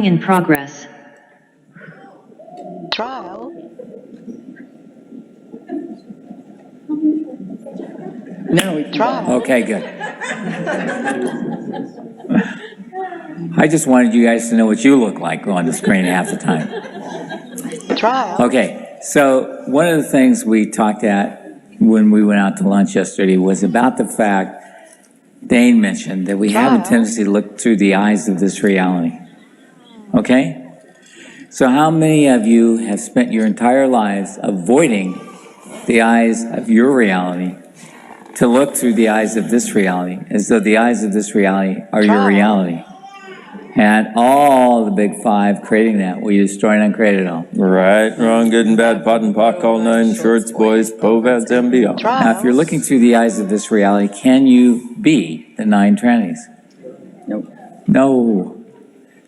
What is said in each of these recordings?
In progress. Trial. Now we can. Trial. Okay, good. I just wanted you guys to know what you look like on the screen half the time. Trial. Okay, so one of the things we talked at when we went out to lunch yesterday was about the fact Dane mentioned that we have a tendency to look through the eyes of this reality. Okay? So how many of you have spent your entire lives avoiding the eyes of your reality to look through the eyes of this reality, as though the eyes of this reality are your reality? And all the big five creating that, we destroy and uncreate it all. Right, wrong, good and bad, pot and pock, all nine shorts, boys, povads, and beyond. Now, if you're looking through the eyes of this reality, can you be the nine trannies? Nope. No.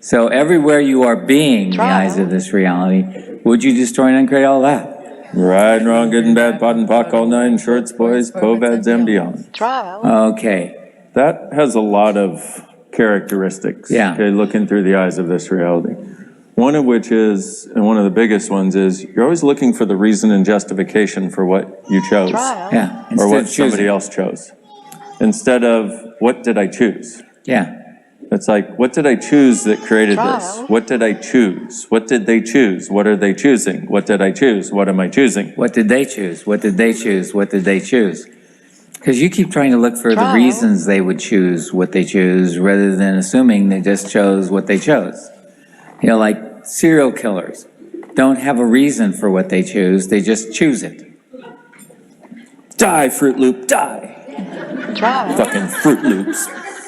So everywhere you are being the eyes of this reality, would you destroy and uncreate all that? Right, wrong, good and bad, pot and pock, all nine shorts, boys, povads, and beyond. Trial. Okay. That has a lot of characteristics. Yeah. Okay, looking through the eyes of this reality. One of which is, and one of the biggest ones is, you're always looking for the reason and justification for what you chose. Trial. Yeah. Or what Instead of choosing. somebody else chose. Instead of, what did I choose? Yeah. It's like, what did I choose that created this? Trial. What did I choose? What did they choose? What are they choosing? What did I choose? What am I choosing? What did they choose? What did they choose? What did they choose? Because you keep trying to look for the Trial. reasons they would choose what they choose rather than assuming they just chose what they chose. You know, like serial killers don't have a reason for what they choose, they just choose it. Die, Fruit Loop, die! Trial. Fucking Fruit Loops.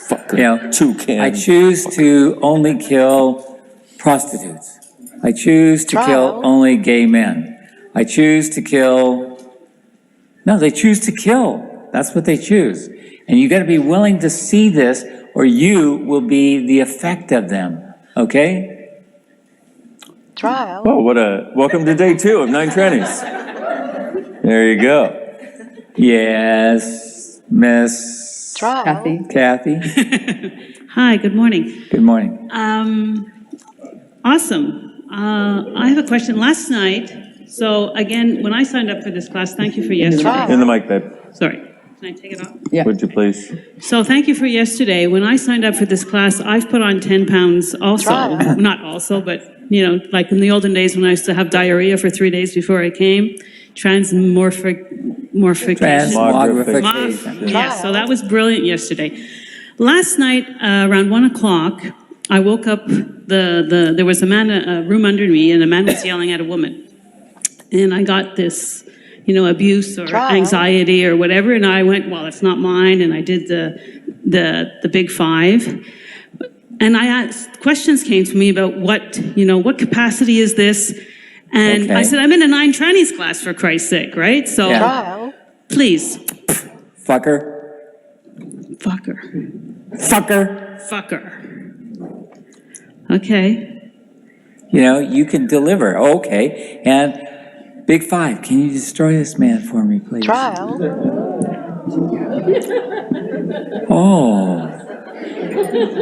Fucker. You know, Toucan. I choose to only kill prostitutes. I choose to kill Trial. only gay men. I choose to kill... No, they choose to kill. That's what they choose. And you got to be willing to see this or you will be the effect of them. Okay? Trial. Oh, welcome to day 2 of 9 Trannies. There you go. Yes, Miss Trial. Kathy. Kathy. Hi, good morning. Good morning. Awesome. I have a question. Last night, so again, when I signed up for this class, thank you for yesterday. In the mic, babe. Sorry, can I take it off? Yeah. Would you please? So thank you for yesterday. When I signed up for this class, I've put on 10 pounds also. Trial. Not also, but, you know, like in the olden days when I used to have diarrhea for 3 days before I came, transmogrification. Transmogrification. Yeah, so that was brilliant yesterday. Last night, around 1 o'clock, I woke up, there was a room under me, and a man was yelling at a woman. And I got this, you know, abuse or Trial. anxiety or whatever, and I went, well, it's not mine, and I did the big five. And I asked, questions came to me about what capacity is this? And I Okay. said, I'm in a 9 trannies class, for Christ's sake, right? So Yeah. Trial. please, Fucker. fucker. Fucker. Fucker. Okay. You know, you can deliver. Okay. And Big Five, can you destroy this man for me, please? Trial. Oh.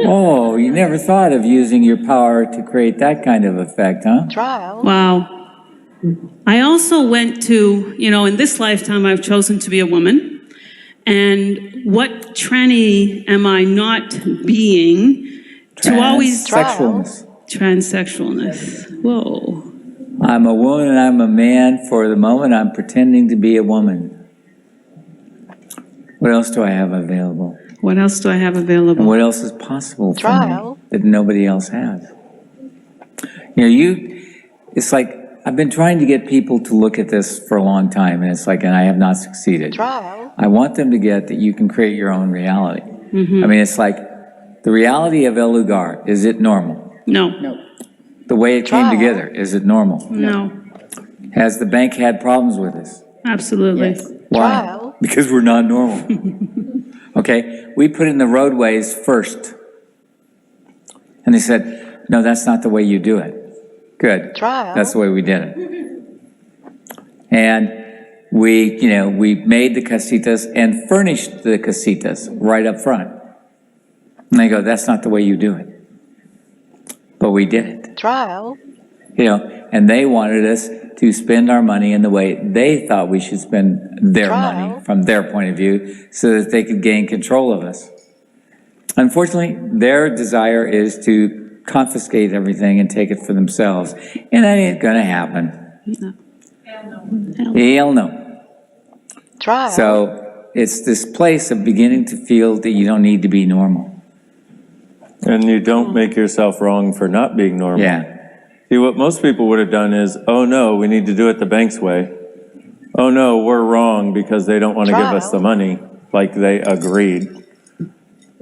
Oh, you never thought of using your power to create that kind of effect, huh? Trial. Wow. I also went to, you know, in this lifetime, I've chosen to be a woman. And what tranny am I not being to always... Transsexualness. Transsexualness. Whoa. I'm a woman and I'm a man. For the moment, I'm pretending to be a woman. What else do I have available? What else do I have And available? what else is possible for Trial. me that nobody else has? You know, it's like, I've been trying to get people to look at this for a long time, and it's like, and I have not succeeded. Trial. I want them to get that you can create your own reality. I mean, it's like, the reality of El Lugar, is it normal? No. The way it came Trial. together, is it normal? No. Has the bank had problems with us? Absolutely. Yes. Why? Trial. Because we're not normal. Okay, we put in the roadways first. And they said, no, that's not the way you do it. Good. Trial. That's the way we did it. And we made the casitas and furnished the casitas right up front. And they go, that's not the way you do it. but we did it. Trial. And they wanted us to spend our money in the way they thought we should spend their Trial. money from their point of view so that they could gain control of us. Unfortunately, their desire is to confiscate everything and take it for themselves, and that ain't gonna happen. Hell no. Trial. So it's this place of beginning to feel that you don't need to be normal. And you don't make yourself wrong for not being normal. Yeah. See, what most people would have done is, oh no, we need to do it the bank's way. Oh no, we're wrong because they don't want to give us the money like they agreed.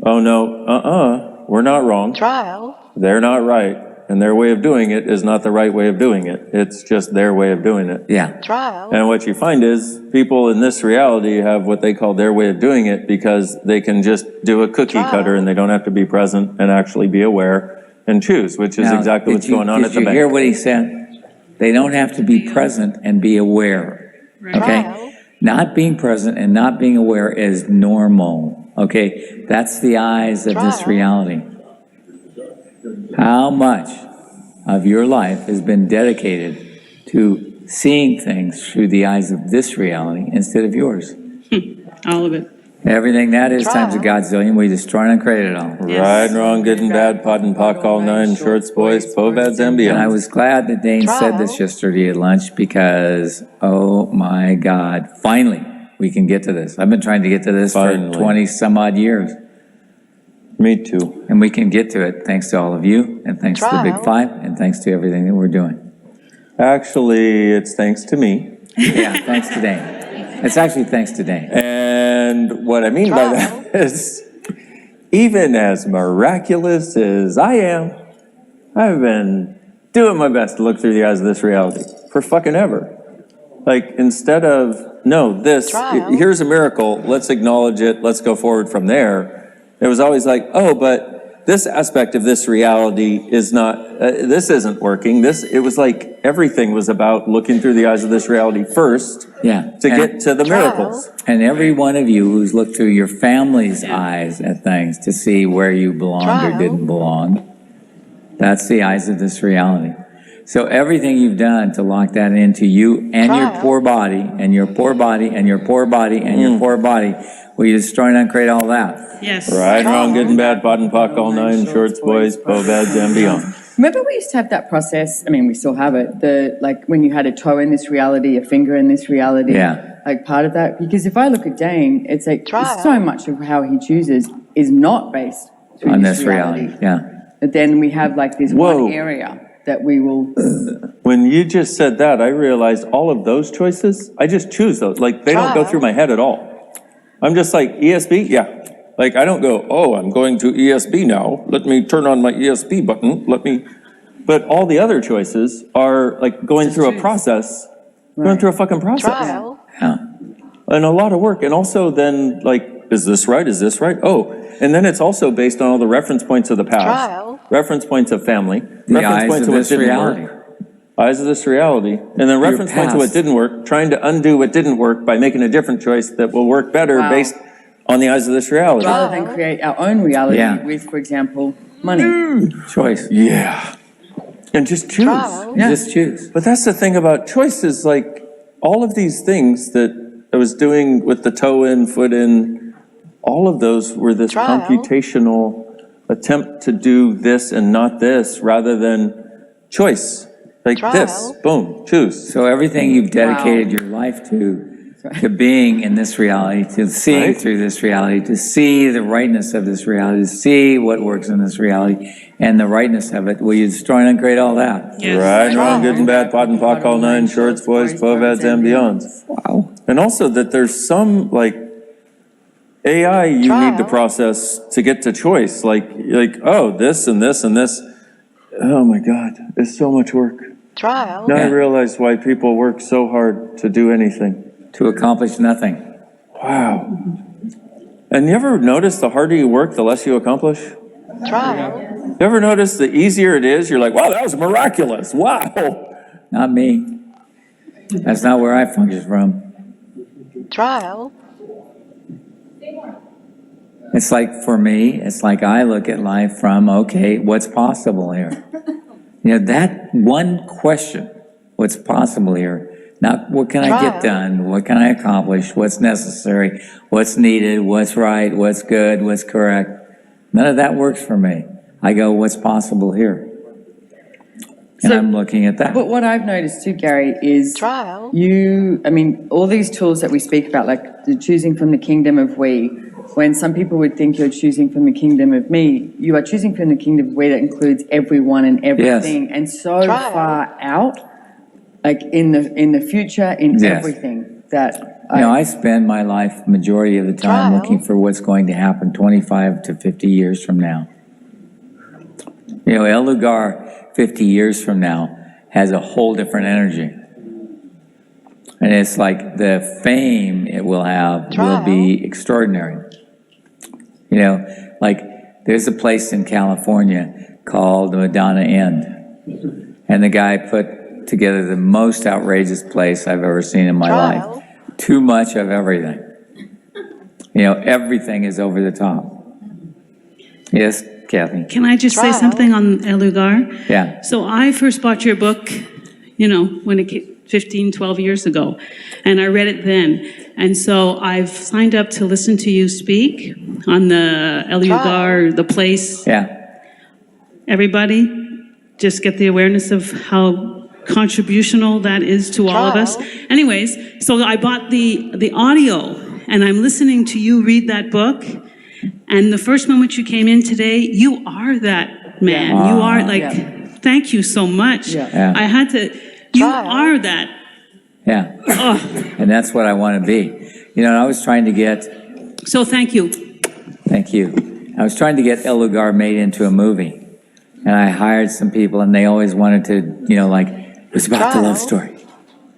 Oh no, we're not wrong. Trial. They're not right. And their way of doing it is not the right way of doing it. It's just their way of doing it. Yeah. Trial. And what you find is people in this reality have what they call their way of doing it because they can just do a cookie cutter and they don't have to be present and actually be aware and choose, which is Now, exactly what's going on at the Did you hear bank. what he said? They don't have to be present and be aware. Okay? Trial. Not being present and not being aware is normal. Okay? That's the eyes of this Trial. reality. How much of your life has been dedicated to seeing things through the eyes of this reality instead of yours? All of it. Everything that is times a Trial. godzillion, we destroy and create it all. Right and wrong, good and bad, pot and pock, all nine, shorts, boys, povads, and And I beyond. was glad that Dane said this Trial. yesterday at lunch because, oh my God, finally, we can get to this. I've been trying to get to this Finally. for 20 some odd years. Me too. And we can get to it thanks to all of you and thanks to the Big Trial. Five and thanks to everything that we're doing. Actually, it's thanks to me. Yeah, thanks to Dane. It's actually thanks to Dane. And what I mean by Trial. that is, even as miraculous as I am, I've been doing my best to look through the eyes of this reality for fucking ever. Like, instead of, no, this, Trial. here's a miracle, let's acknowledge it, let's go forward from there. It was always like, oh, but this aspect of this reality is not, this isn't working. It was like everything was about looking through the eyes of this reality first Yeah. to And- get to the Trial. miracles. And every one of you who's looked through your family's eyes at things to see where you belonged or Trial. didn't belong, that's the eyes of this reality. So everything you've done to lock that into you and your Trial. poor body and your poor body and your poor body and your poor body, will you destroy and uncreate all that? Yes. Right, wrong, good and bad, pot and pock, all nine, shorts, boys, povads, and beyond. Remember we used to have that process, I mean, we still have it, like when you had a toe in this reality, a finger in this reality. Yeah. Like part of that, because if I look at Dane, it's like Trial. so much of how he chooses is not based through On this reality, yeah. But then we have like this Whoa. one area that we will, When you just said that, I realized all of those choices, I just choose those. Like, they don't go Trial. through my head at all. I'm just like, ESB? Yeah. Like, I don't go, oh, I'm going to ESB now. Let me turn on my ESB button. But all the other choices are like going through a process, going through a fucking process. Trial. Yeah. And a lot of work. And also then, like, is this right? Is this right? Oh, and then it's also based on all the reference points of the past, Trial. reference points of family, The reference eyes points of of what this didn't reality. work. Eyes of this reality. And then reference points of what past. didn't work, trying to undo what didn't work by making a different choice that will work better Wow. based on the eyes of this reality. rather than create our own reality Yeah. with, for example, money. Choice. Yeah. And just choose. Trial. You just choose. But that's the thing about choice is like all of these things that I was doing with the toe in, foot in, all of those were this Trial. computational attempt to do this and not this rather than choice. Like this, Trial. boom, choose. So everything you've dedicated your life to being in this reality, to seeing Right. through this reality, to see the rightness of this reality, to see what works in this reality, and the rightness of it, will you destroy and uncreate all that? Yes. Right and wrong, good and bad, pot and pock, all nine, shorts, boys, povads, and beyonds. Wow. And also that there's some like AI you need to Trial. process to get to choice. Like, oh, this and this and this. Oh my God, it's so much work. Trial. Now I Yeah. realize why people work so hard to do anything. To accomplish nothing. Wow. And you ever notice the harder you work, the less you accomplish? Trial. You ever notice the easier it is? You're like, wow, that was miraculous. Wow. Not me. That's not where I function from. Trial. It's like, for me, it's like I look at life from, okay, what's possible here? You know, that one question, what's possible here? Not what can I get done? What can I accomplish? What's necessary? What's needed? What's right? What's good? What's correct? None of that works for me. I go, what's possible here? And So- I'm looking at that. But what I've noticed too, Gary, is Trial. all these tools that we speak about, like the choosing from the kingdom of we, when some people would think you're choosing from the kingdom of me, you are choosing from the kingdom of we that includes everyone and everything, and so Trial. far out, like in the future, in Yes. everything that You know, I spend my life, majority of the time, Trial. looking for what's going to happen 25 to 50 years from now. You know, El Lugar, 50 years from now, has a whole different energy. And it's like the fame it will have will be extraordinary. You know, like there's a place in California called Madonna Inn. And the guy put together the most outrageous place I've ever seen in my Trial. life. Too much of everything. You know, everything is over the top. Yes, Kathy? Can I just say Trial. something on El Lugar? Yeah. So I first bought your book, you know, when it came 15, 12 years ago, and I read it then. And so I've signed up to listen to you speak on the El Lugar, the place. Yeah. Everybody, just get the awareness of how contributional that is to all of us. Trial. Anyways, so I bought the audio, and I'm listening to you read that book. And the first moment you came in today, you are that man. Yeah. You are like, Yeah. thank you so much. Yeah. Yeah. I had to, you Trial. are that. Yeah. Oh, And that's what I want to be. You know, I was trying to get, so thank you. thank you. I was trying to get El Lugar made into a movie. And I hired some people and they always wanted to, you know, like, it was about the love Trial. story.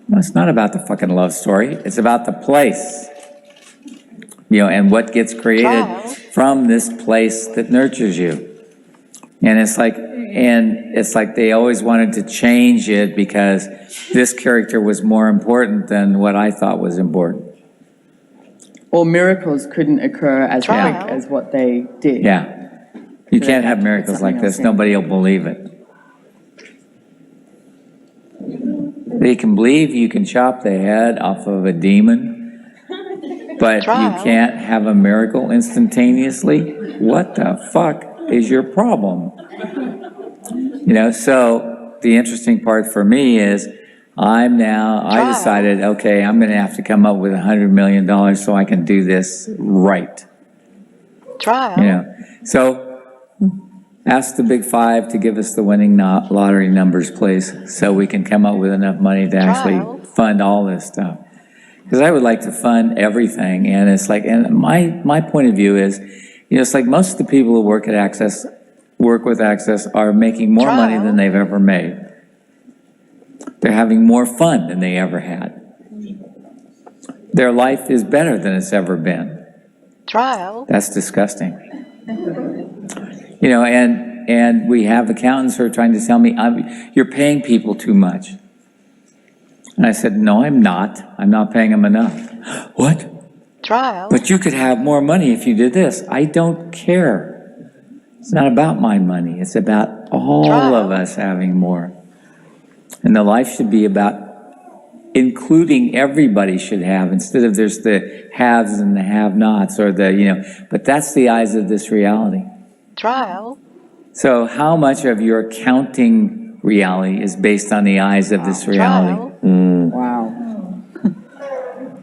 No, it's not about the fucking love story. It's about the place. You know, and what gets created Trial. from this place that nurtures you. And it's like they always wanted to change it because this character was more important than what I thought was important. or miracles couldn't occur as Trial. quick as what they did. Yeah. You So they can't have have to put miracles something like this. else in. Nobody will believe it. They can believe you can chop the head off of a demon, but you Trial. can't have a miracle instantaneously? What the fuck is your problem? You know, so the interesting part for me is I Trial. decided, okay, I'm going to have to come up with $100 million so I can do this right. Trial. You know, so ask the Big Five to give us the winning lottery numbers, please, so we can come up with enough money to actually Trial. fund all this stuff. Because I would like to fund everything, and it's like, and my point of view is, you know, it's like most of the people who work with Access are making more money than they've ever made. They're having more fun than they ever had. Their life is better than it's ever been. Trial. That's disgusting. You know, and we have accountants who are trying to tell me, you're paying people too much. And I said, no, I'm not. I'm not paying them enough. What? Trial. But you could have more money if you did this. I don't care. It's not about my money. It's about all of us having more. And the life should be about including everybody should have, instead of there's the haves and the have-nots, or the, you know, but that's the eyes of this reality. Trial. So how much of your counting reality is based on the eyes of this reality? Trial. Wow.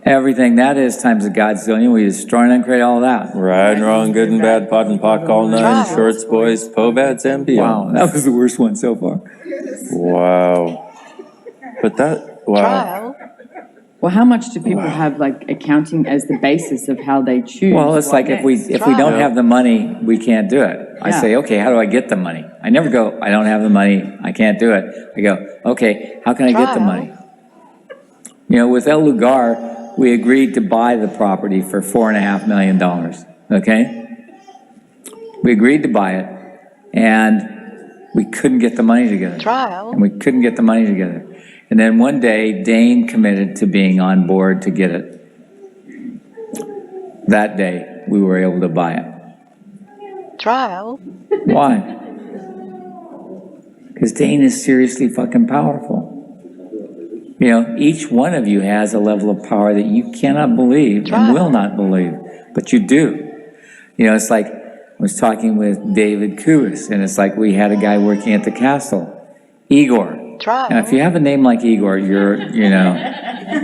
Everything that is times a Godzillion, we destroy and uncreate all of that. Right and wrong, good and bad, pot and pock, all nine, Trial. shorts, boys, povads, and beyond. Wow, that was the worst one so far. Wow. But that, wow. Trial. Well, how much do people have like accounting as the basis of how they choose? Well, it's what like if we next? don't have the money, we can't do it. I Yeah. say, okay, how do I get the money? I never go, I don't have the money, I can't do it. I go, okay, how can I get the Trial. money? You know, with El Lugar, we agreed to buy the property for $4.5 million, okay? We agreed to buy it, and we couldn't get the money together. Trial. And we couldn't get the money together. And then one day, Dane committed to being on board to get it. That day, we were able to buy it. trial, Why? Because Dane is seriously fucking powerful. You know, each one of you has a level of power that you cannot believe and will not believe, but you do. You know, it's like, I was talking with David Kubis, and it's like we had a guy working at the castle, Igor. trial, Now, if you have a name like Igor, you know,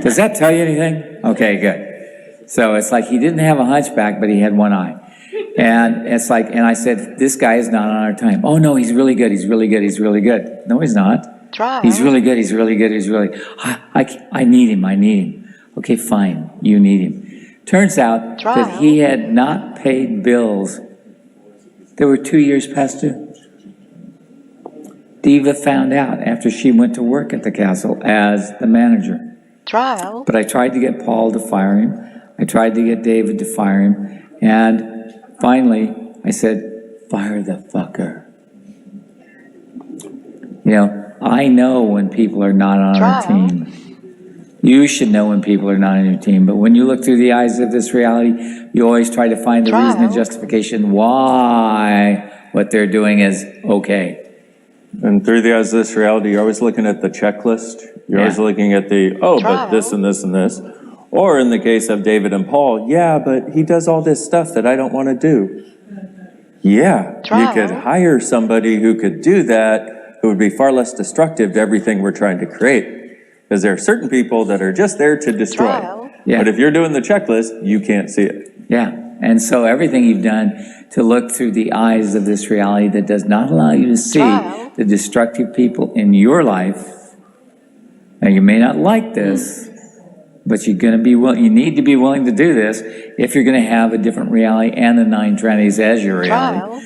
does that tell you anything? Okay, good. So it's like he didn't have a hunchback, but he had one eye. And it's like, and I said, this guy is not on our time. Oh, no, he's really good, he's really good, he's really good. No, he's not. trial, He's really good, he's really good, he's really, I need him, I need him. Okay, fine, you need him. Turns out that he had not paid bills. There were 2 years past due. Diva found out after she went to work at the castle as the manager. trial, But I tried to get Paul to fire him. I tried to get David to fire him. And finally, I said, fire the fucker. You know, I know when people are not on our Trial. team. You should know when people are not on your team. But when you look through the eyes of this reality, you always try to find the reason and Trial. justification why what they're doing is okay. And through the eyes of this reality, you're always looking at the checklist. You're always Yeah. looking at the, oh, but Trial. this and this and this. Or in the case of David and Paul, yeah, but he does all this stuff that I don't want to do. Yeah, you Trial. could hire somebody who could do that, who would be far less destructive to everything we're trying to create. Because there are certain people that are just there to destroy. trial, Yeah. But if you're doing the checklist, you can't see it. Yeah, and so everything you've done to look through the eyes of this reality that does not allow you to see Trial. the destructive people in your life. Now, you may not like this, but you're going to be you need to be willing to do this if you're going to have a different reality and the 9 trinities as your reality. trial,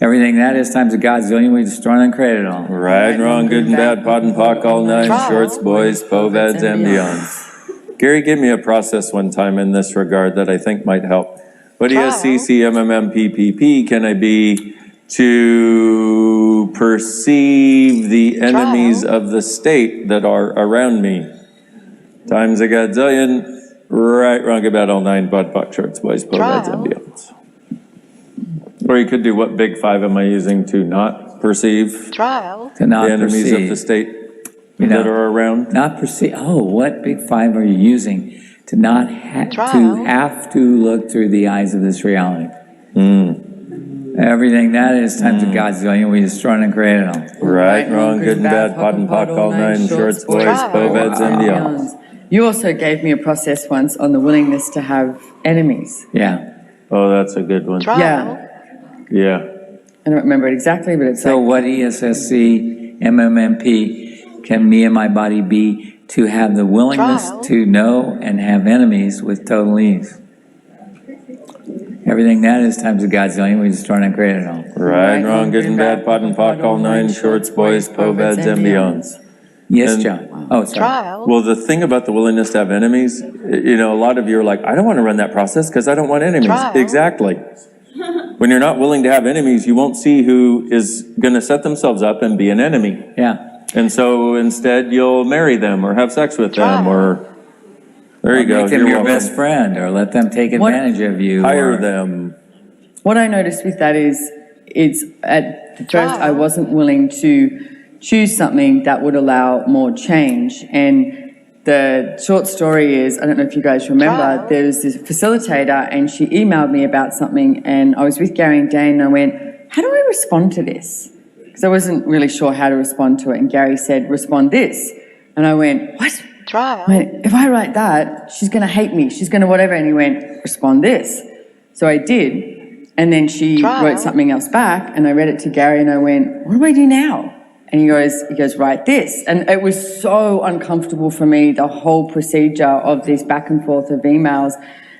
Everything that is times a godzillion, we destroy and create it all. Right, wrong, good and bad, pot and pock, all nine, Trial. shorts, boys, povads, and beyonds. Gary gave me a process one time in this regard that I think might help. What Trial. ESCCMMMPPP can I be to perceive the enemies Trial. of the state that are around me? Times a godzillion, right, wrong, good, bad, all nine, pot, pock, shorts, boys, povads, and Trial. beyonds. Or you could do, what big five am I using to not perceive trial, To not the enemies of the perceive, state You know. that are around? not perceive, oh, what big 5 are you using to not Trial. have to look through the eyes of this reality? Everything that is times a godzillion, we destroy and create it all. Right, wrong, good and bad, pot and pock, all nine, shorts, boys, Trial. povads, and beyonds. You also gave me a process once on the willingness to have enemies. Yeah. Oh, that's a good one. trial, Yeah. I don't remember it exactly, but it's So like, what ESSC, MMMP can me and my body be to have the willingness Trial. to know and have enemies with total ease? Everything that is times a godzillion, we destroy and create it all. Right, wrong, good and bad, pot and pock, all nine, shorts, boys, povads, and beyonds. Yes, And- John? Oh, sorry. trial, Well, the thing about the willingness to have enemies, you know, a lot of you are like, I don't want to run that process because I don't want enemies. Trial. Exactly. When you're not willing to have enemies, you won't see who is going to set themselves up and be an enemy. Yeah. And so instead, you'll marry them or have sex with them or, there you go. Make them you're your welcome. best friend or let them take What- advantage of you. Hire or- them. what I noticed with that is, it's at first I Trial. wasn't willing to choose something that would allow more change. And the short story is, I don't know if you guys remember, Trial. there was this facilitator and she emailed me about something and I was with Gary and Dane and I went, how do I respond to this? Because I wasn't really sure how to respond to it. And Gary said, respond this. And I went, what? trial, I went, if I write that, she's going to hate me. She's going to whatever. And he went, respond this. So I did. And then she Trial. wrote something else back and I read it to Gary and I went, what do I do now? And he goes, write this. And it was so uncomfortable for me, the whole procedure of this back and forth of emails,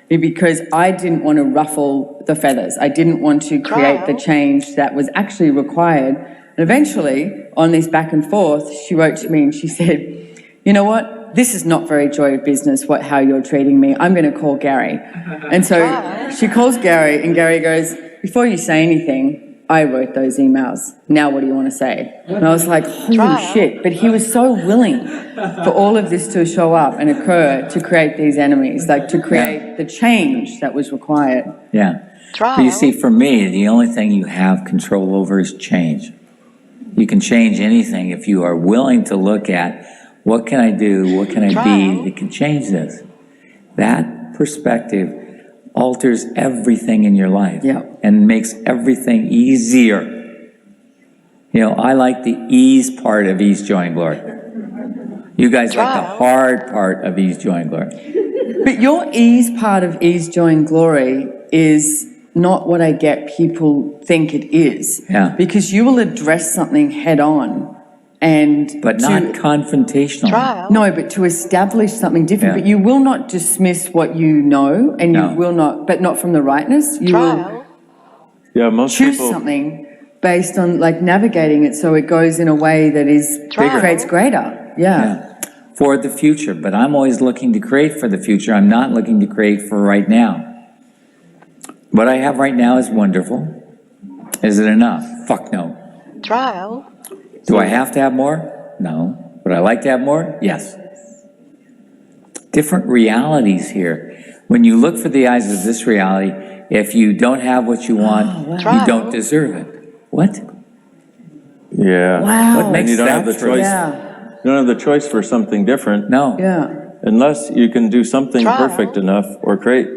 because I didn't want to ruffle the feathers. I didn't want to create the Trial. change that was actually required. And eventually, on this back and forth, she wrote to me and she said, you know what? This is not very joy of business, how you're treating me. I'm going to call Gary. And so she calls Gary and Gary goes, before you say anything, I wrote those emails. Now what do you want to say? And I was like, holy Trial. shit. But he was so willing for all of this to show up and occur to create these enemies, like to create the change that was required. Yeah. But you see, trial, for me, the only thing you have control over is change. You can change anything if you are willing to look at, what can I do, what can I Trial. be that can change this? That perspective alters everything in your life. Yeah. And makes everything easier. You know, I like the ease part of Ease, Joy, and Glory. You guys like the Trial. hard part of Ease, Joy, and Glory. But your ease part of ease, joy, and glory is not what I get people think it is. Yeah. Because you will address something head on and. But not confrontational. trial, No, but to establish something different, Yeah. but you will not dismiss what you know, and No. you will not, but not from the rightness. You will trial, Yeah, most choose people, something based on like navigating it so it goes in a way that is, Trial. creates greater. Yeah. Yeah. For the future, but I'm always looking to create for the future. I'm not looking to create for right now. What I have right now is wonderful. Is it enough? Fuck no. trial, Do I have to have more? No. Would I like to have more? Yes. Different realities here. When you look for the eyes of this reality, if you don't have what you want, you Trial. don't deserve it. What? yeah. Wow. What makes you don't that have the true? choice. Yeah, You don't have the choice for something different No. yeah. unless you can do something Trial. perfect enough or create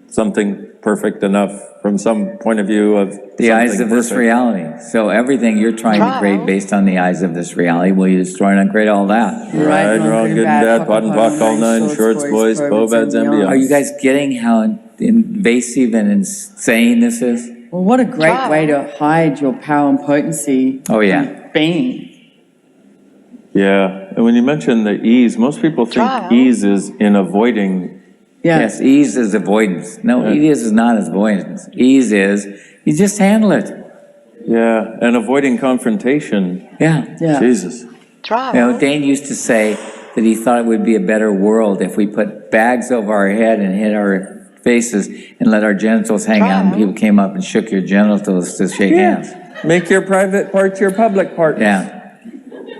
something perfect enough from some point of view of The eyes something of this perfect. reality. So everything you're trying to create Trial. based on the eyes of this reality, will you destroy and uncreate all that? Right, wrong, good and bad, pot and pock, all nine, shorts, boys, bobads, and beyond. Are you guys getting how invasive and insane this is? Well, what a great Trial. way to hide your power and potency. Oh, yeah. from being. Yeah, and when you mention the ease, most people think Trial. ease is in avoiding. Yeah. Yes, ease is avoidance. No, ease is not avoidance. Ease is, you just handle it. Yeah, and avoiding confrontation. Yeah. Yeah. Jesus. You know, trial, Dane used to say that he thought it would be a better world if we put bags over our head and hit our faces and let our genitals hang out and Trial. people came up and shook your genitals to shake hands. Make your private parts your public parts. Yeah.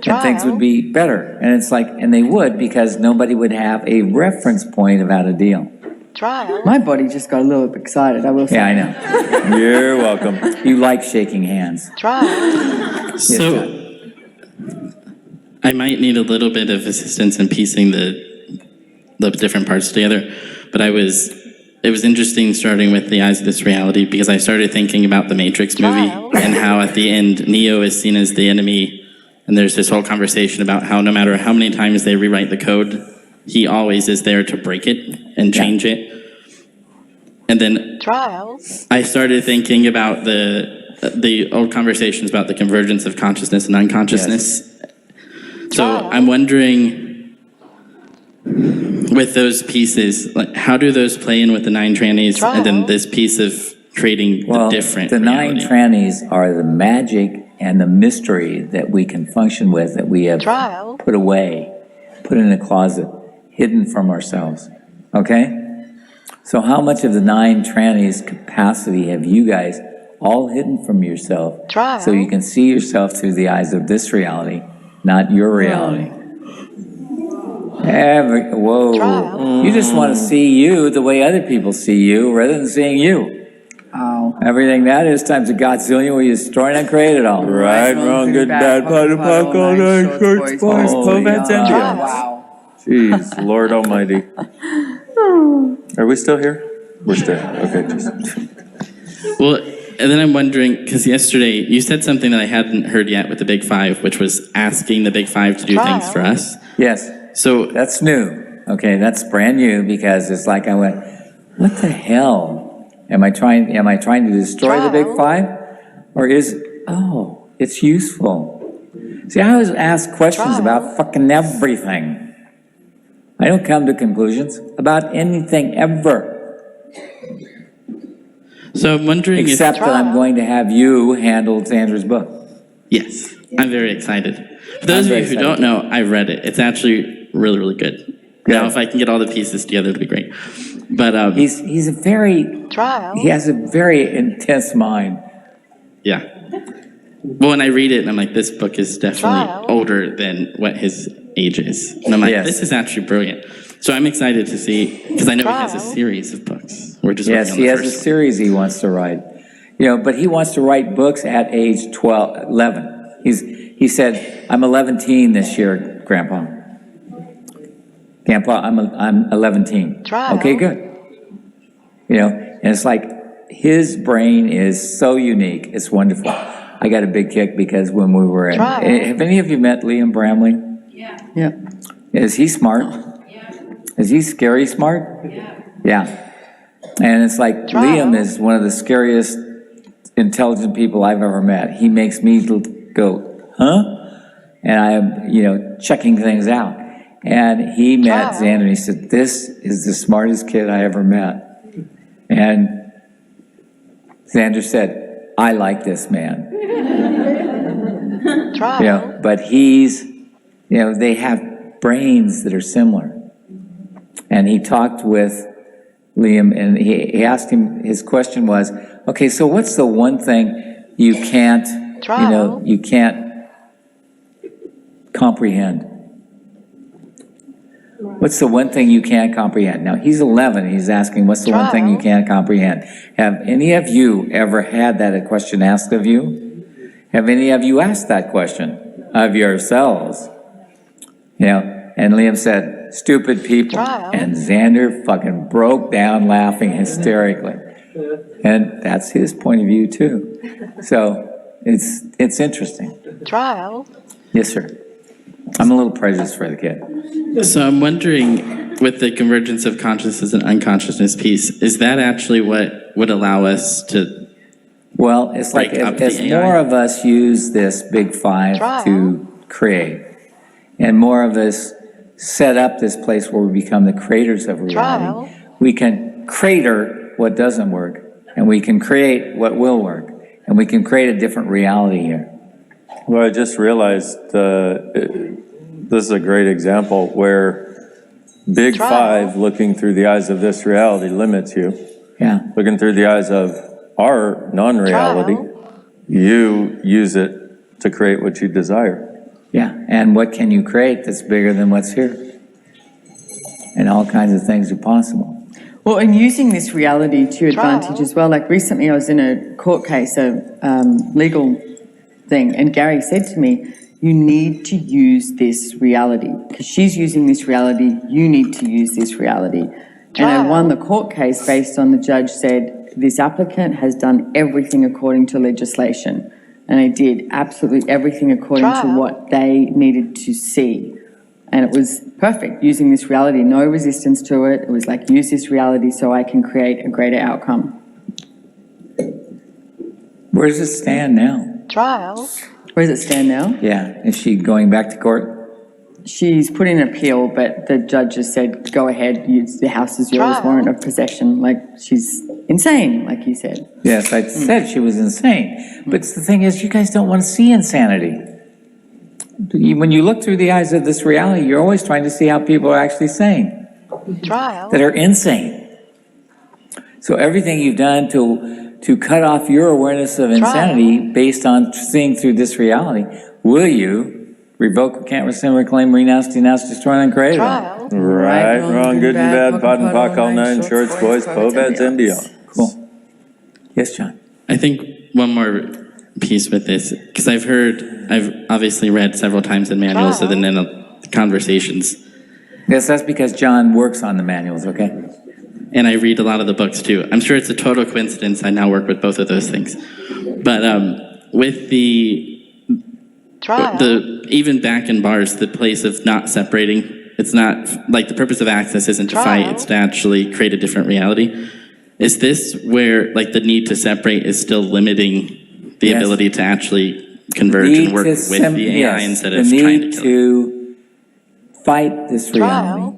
And things would be better. And it's like, and they would because nobody would have a reference point of how to deal. trial, My body just got a little bit excited, I will say. Yeah, I know. You're welcome. You like shaking hands. trial, So I might need a little bit of assistance in piecing the different parts together, but it was interesting starting with the eyes of this reality because I started thinking about the Matrix movie Wow. and how at the end Neo is seen as the enemy, and there's this whole conversation about how no matter how many times they rewrite the code, he always is there to break it and change it. And then trial, I started thinking about the old conversations about the convergence of consciousness and unconsciousness. So Wow. I'm wondering, with those pieces, like how do those play in with the nine trannies, and then Wow. this piece of creating Well, the different the nine reality? trannies are the magic and the mystery that we can function with, that we have Trial. put away, put in a closet, hidden from ourselves. Okay? So how much of the nine trannies capacity have you guys all hidden from yourself? Trial. So you can see yourself through the eyes of this reality, not your reality. Whoa. Trial. You just want to see you the way other people see you rather than seeing you. Wow. Everything that is times a godzillion where you destroy and uncreate it all. Right, wrong, good, bad, pot and pock, all nine, shorts, boys, bobads, and beyond. Wow. Jeez, Lord Almighty. Are we still here? We're still, okay, just. Well, and then I'm wondering, because yesterday you said something that I hadn't heard yet with the Big Five, which was asking the Big Five to do things for us. Yes, So that's new. Okay, that's brand new because it's like I went, what the hell? Am I trying to destroy the Big Trial. Five? Or it's useful. See, I always ask questions Trial. about fucking everything. I don't come to conclusions about anything ever. So I'm wondering Except if, that I'm going to have you handle Sandra's book. yes, I'm very excited. For those of very you who excited. don't know, I've read it. It's actually really, really good. Now, if I can get all the pieces together, it'd be great. But He's a very, trial, he has a very intense mind. yeah. Well, when I read it, I'm like, this book is definitely Trial. older than what his age is. And I'm like, Yes. this is actually brilliant. So I'm excited to see, because I know he has a Trial. series of books. We're just Yes, working on he the has a first. series he wants to write. You know, but he wants to write books at age 12, 11. He said, I'm 11 this year, Grandpa. Grandpa, I'm 11. Trial. Okay, good. You know, and it's like, his brain is so unique. It's wonderful. I got a big kick because when we were at, Trial. have any of you met Liam Bramley? Yeah. Is he smart? Is he scary smart? Yeah. And it's like, Liam is one of the scariest intelligent people I've ever met. He makes me go, huh? And I'm, you know, checking things out. And he met Xander and he said, this is the smartest kid I ever met. And Xander said, I like this man. Trial. You know, but he's, you know, they have brains that are similar. And he talked with Liam and he asked him, his question was, okay, so what's the one thing you can't, you know, you can't comprehend? What's the one thing you can't comprehend? Now, he's 11, he's asking, what's the one thing you can't comprehend? Have any of you ever had that question asked of you? Have any of you asked that question of yourselves? You know, and Liam said, stupid people. And Xander fucking broke down laughing hysterically. And that's his point of view too. So it's interesting. Trial. Yes, sir. I'm a little prejudiced for the kid. So I'm wondering, with the convergence of consciousness and unconsciousness piece, is that actually what would allow us to? Well, it's like Break up as the AI. more of us use this big five to create, and more of us set up this place where we become the creators of reality, we can crater what doesn't work, and we can create what will work, and we can create a different reality here. Well, I just realized this is a great example where Big Five, looking through the eyes of this reality, limits you. Yeah. Looking through the eyes of our non-reality, you use it to create what you desire. Yeah, and what can you create that's bigger than what's here? And all kinds of things are possible. Well, and using this reality to your advantage as well. Like recently I was in a court case, a legal thing, and Gary said to me, you need to use this reality. Because she's using this reality, you need to use this reality. And I won the court case based on the judge said, this applicant has done everything according to legislation. And I did absolutely everything according to what they needed to see. And it was perfect, using this reality, no resistance to it. It was like, use this reality so I can create a greater outcome. Where does it stand now? Trial. Where does it stand now? Yeah, is she going back to court? She's put in an appeal, but the judge just said, go ahead, the house is yours, warrant of possession. Like, she's insane, like you said. Yes, I said she was insane. But the thing is, you guys don't want to see insanity. When you look through the eyes of this reality, you're always trying to see how people are actually sane, that are insane. So everything you've done to cut off your awareness of insanity based on seeing through this reality, will you revoke, recant, rescind, reclaim, renounce, denounce, destroy, and create it all? Right, wrong, good and bad, pot and pock, all nine, shorts, boys, poveds, and beyond. Cool. Yes, John? I think one more piece with this, because I've obviously read several times in manuals and then in conversations. Yes, that's because John works on the manuals, okay? And I read a lot of the books too. I'm sure it's a total coincidence I now work with both of those things. But with the even back in bars, the place of not separating, it's not, like the purpose of access isn't to fight, it's to actually create a different reality. Is this where like the need to separate is still limiting the ability to actually converge and work with the AI instead of trying to kill it? The need to fight this reality,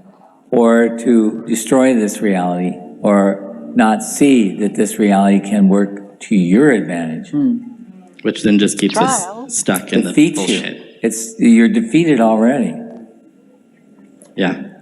or to destroy this reality, or not see that this reality can work to your advantage. Which then just keeps us stuck in the Defeats bullshit. you. You're defeated already. Yeah.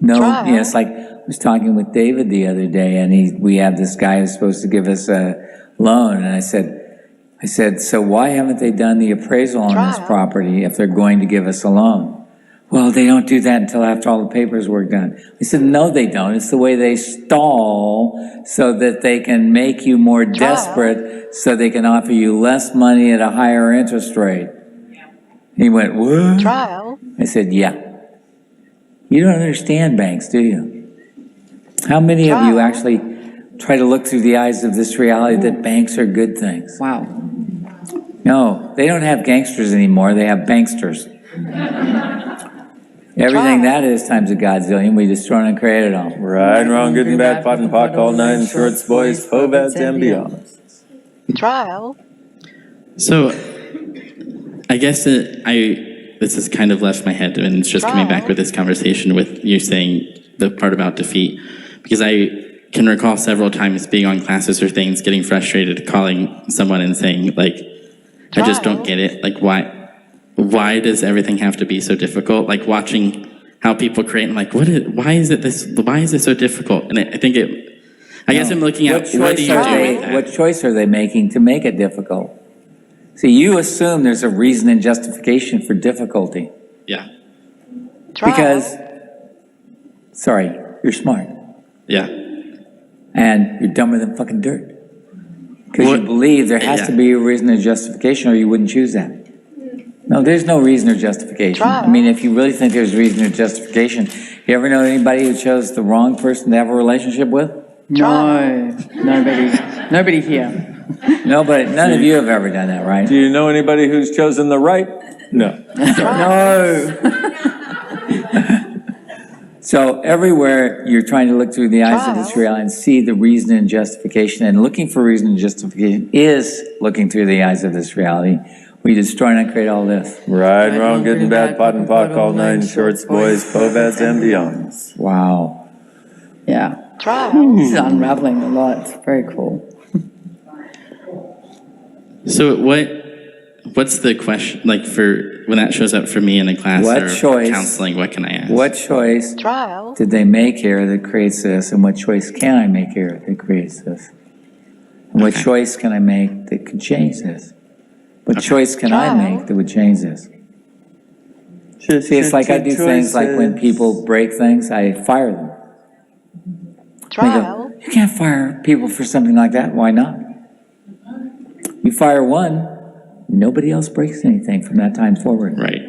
No, yeah, it's like, I was talking with David the other day, and we have this guy who's supposed to give us a loan, and I said, so why haven't they done the appraisal on this property if they're going to give us a loan? well, they don't do that until after all the paperwork done. I said, no, they don't. It's the way they stall so that they can make you more desperate so they can offer you less money at a higher interest rate. He went, what? Trial. I said, yeah. You don't understand banks, do you? How many of you actually try to look through the eyes of this reality that banks are good things? Wow. No, they don't have gangsters anymore. They have banksters. Everything that is times a godzillion, we destroyed and created all. Right, wrong, good and bad, pot and pock, all nine shorts, boys, povads and beyond. Trial. So, I guess this has kind of left my head, and it's just coming back with this conversation with you saying the part about defeat, because I can recall several times being on classes or things, getting frustrated, calling someone and saying, like, I just don't get it. Like, why does everything have to be so difficult? Like watching how people create, and like, why is this so difficult? And I think I guess I'm looking at what do you do with that? What choice are they making to make it difficult? See, you assume there's a reason and justification for difficulty. Yeah, Trial. Because, sorry, you're smart. yeah. And you're dumber than fucking dirt. Because you What- believe there has yeah. to be a reason and justification, or you wouldn't choose that. No, there's no reason or justification. I mean, if you really think there's reason or justification, you ever know anybody who chose the wrong person to have a relationship with? No, nobody here. No, but none of you have ever done that, right? Do you know anybody who's chosen the right? No. No. So everywhere you're trying to look through the eyes of this reality and see the reason and justification, and looking for reason and justification is looking through the eyes of this reality. We destroy and create all this. Right, wrong, good and bad, pot and pock, all nine shorts, boys, povads and beyonds. Wow. Yeah. Trial. This is unraveling a lot. It's very cool. So what's the question, like, for when that shows up for me in a class What or choice- counseling, what can I ask? What choice Trial. did they make here that creates this, and what choice can I make here that creates this? And what Okay. choice can I make that could change this? What choice can I make that would change this? See, it's like I do things like when people break things, I fire them. They Trial. go, you can't fire people for something like that. Why not? You fire one, nobody else breaks anything from that time forward. Right.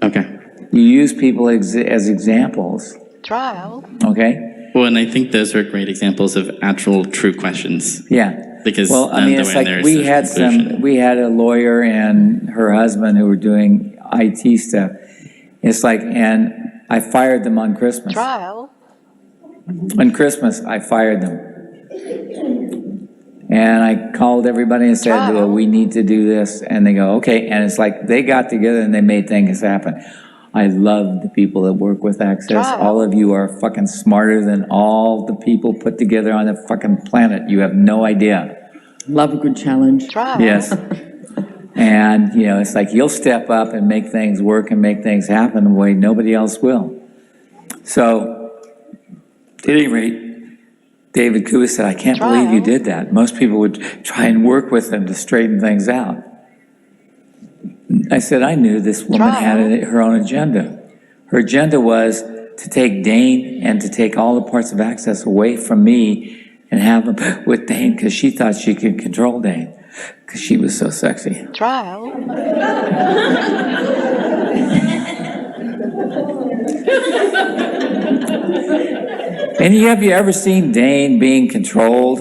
Okay. You use people as examples, Trial. okay? Well, and I think those are great examples of actual true questions. Yeah. Because Well, I none mean, of the it's way in like there is we such had conclusion. we had a lawyer and her husband who were doing IT stuff. It's like, and I fired them on Christmas. Trial. On Christmas, I fired them. And I called everybody and said, well, we need to do this. And they go, okay. And it's like they got together and they made things happen. I love the people that work with Access. Trial. All of you are fucking smarter than all the people put together on the fucking planet. You have no idea. Love a good challenge. Trial. Yes. And, you know, it's like you'll step up and make things work and make things happen the way nobody else will. So, at any rate, David Kuba said, I can't believe you did that. Most people would try and work with them to straighten things out. I said, I knew this woman had her own agenda. Her agenda was to take Dane and to take all the parts of Access away from me and have them with Dane because she thought she could control Dane because she was so sexy. Trial. Any of you ever seen Dane being controlled?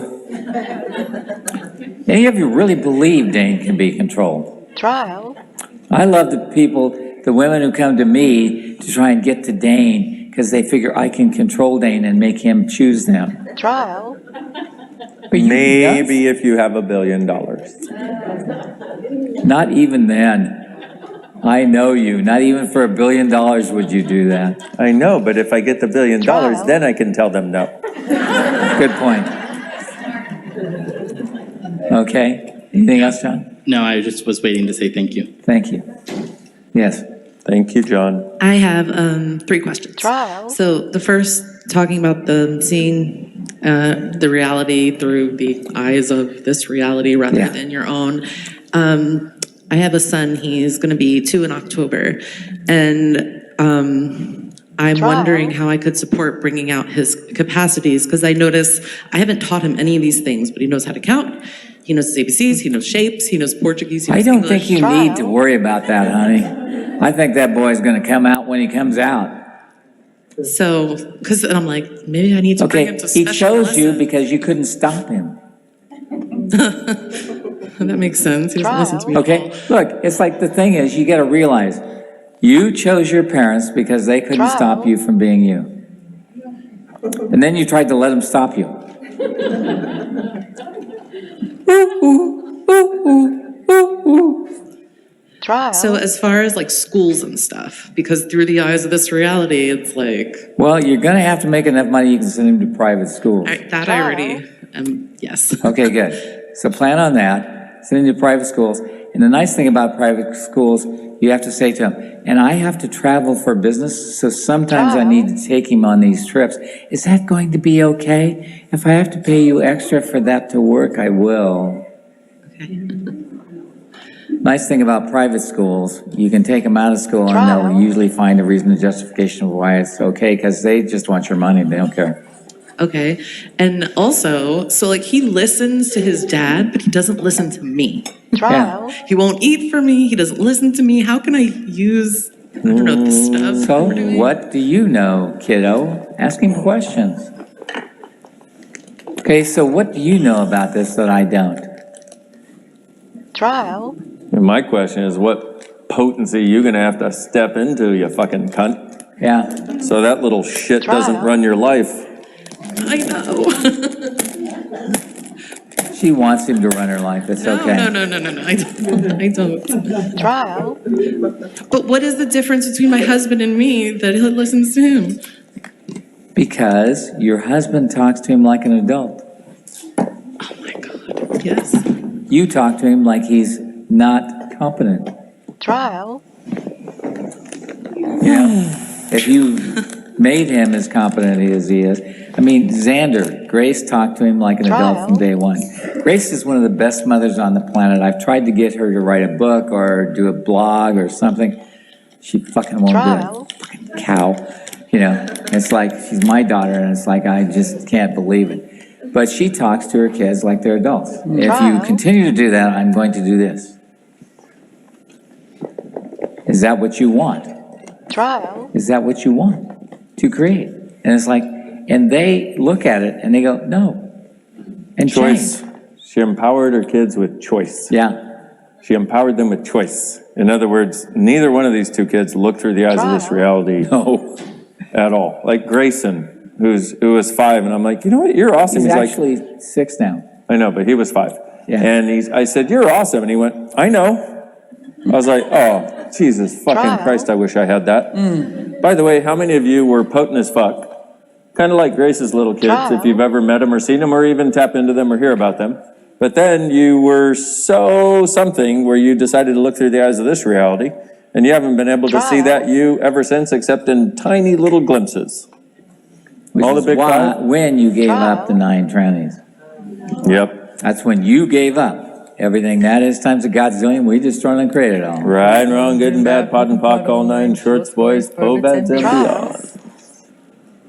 Any of you really believe Dane can be controlled? Trial. I love the people, the women who come to me to try and get to Dane because they figure I can control Dane and make him choose them. Trial. Are you Maybe if you have $1 billion. nuts? Not even then. I know you. Not even for $1 billion would you do that. I know, but if I get the $1 billion, Trial. then I can tell them no. Good point. Okay. Anything else, John? No, I just was waiting to say thank you. Thank you. Yes. Thank you, John. I have 3 questions. Trial. So the first, talking about seeing the reality through the eyes of this reality rather Yeah. than your own. I have a son, he's going to be 2 in October, and I'm wondering how I could support bringing out his capacities, because I notice I haven't taught him any of these things, but he knows how to count, he knows his ABCs, he knows shapes, he knows Portuguese, he knows I don't English. think you need to worry about that, honey. I think that boy's gonna come out when he comes out. So, because I'm like, maybe I need to bring him Okay, to he special chose you lessons. because you couldn't stop him. That makes sense, he doesn't listen to me. Okay, look, it's like the thing is, you gotta realize, you chose your parents because they couldn't stop you from being you. And then you tried to let them stop you. Trial. So as far as like schools and stuff, because through the eyes of this reality, it's like, Well, you're gonna have to make enough money you can send him to private schools. that I already am, yes. Okay, good. So plan on that, send him to private schools. And the nice thing about private schools, you have to say to him, and I have to travel for business, so sometimes I need to take him on these trips. Is that going to be okay? If I have to pay you extra for that to work, I will. Okay. Nice thing about private schools, you can take them out of school and they'll Trial. usually find a reason and justification of why it's okay, because they just want your money, they don't care. Okay, and also, so like he listens to his dad, but he doesn't listen to me. Trial. He won't eat for me, he doesn't listen to me, how can I use, I don't know, the stuff So we're doing? what do you know, kiddo? Ask him questions. Okay, so what do you know about this that I don't? Trial. And my question is, what potency you gonna have to step into, you fucking cunt? Yeah, So that little shit doesn't Trial. run your life. I know. she wants him to run her life, it's okay. No, I don't. Trial. But what is the difference between my husband and me that he listens to him? Because your husband talks to him like an adult. Oh my God, yes. You talk to him like he's not competent. Trial. You know, if you made him as competent as he is. I mean, Xander, Grace talked to him like an adult from day one. Grace is one of the best mothers on the planet. I've tried to get her to write a book or do a blog or something. She fucking won't do Trial. it. Fucking cow. You know, it's like she's my daughter and it's like I just can't believe it. But she talks to her kids like they're adults. If you Trial. continue to do that, I'm going to do this. Is that what you want? Trial. Is that what you want to create? And it's like, and they look at it and they go, no. And Choice. change. She empowered her kids with choice. Yeah. She empowered them with choice. In other words, neither one of these two kids looked through the eyes of this Trial. reality No. at all. Like Grayson, who was 5, and I'm like, you know what, you're awesome. He's like, actually 6 now. I know, but he was 5. Yeah. And I said, you're awesome. And he went, I know. I was like, oh, Jesus fucking Trial. Christ, I wish I had that. By the way, how many of you were potent as fuck? Kind of like Grace's little kids, Trial. if you've ever met them or seen them or even tap into them or hear about them. But then you were so something where you decided to look through the eyes of this reality, and you haven't been able to see Trial. that you ever since, except in tiny little glimpses. Which All the is big why, five? when you gave Trial. up the 9 trannies. Yep. That's when you gave up. Everything that is times a godzillion, we just thrown and created it all. Right and wrong, good and bad, pot and pock, all 9 shorts, boys, povets and beyond.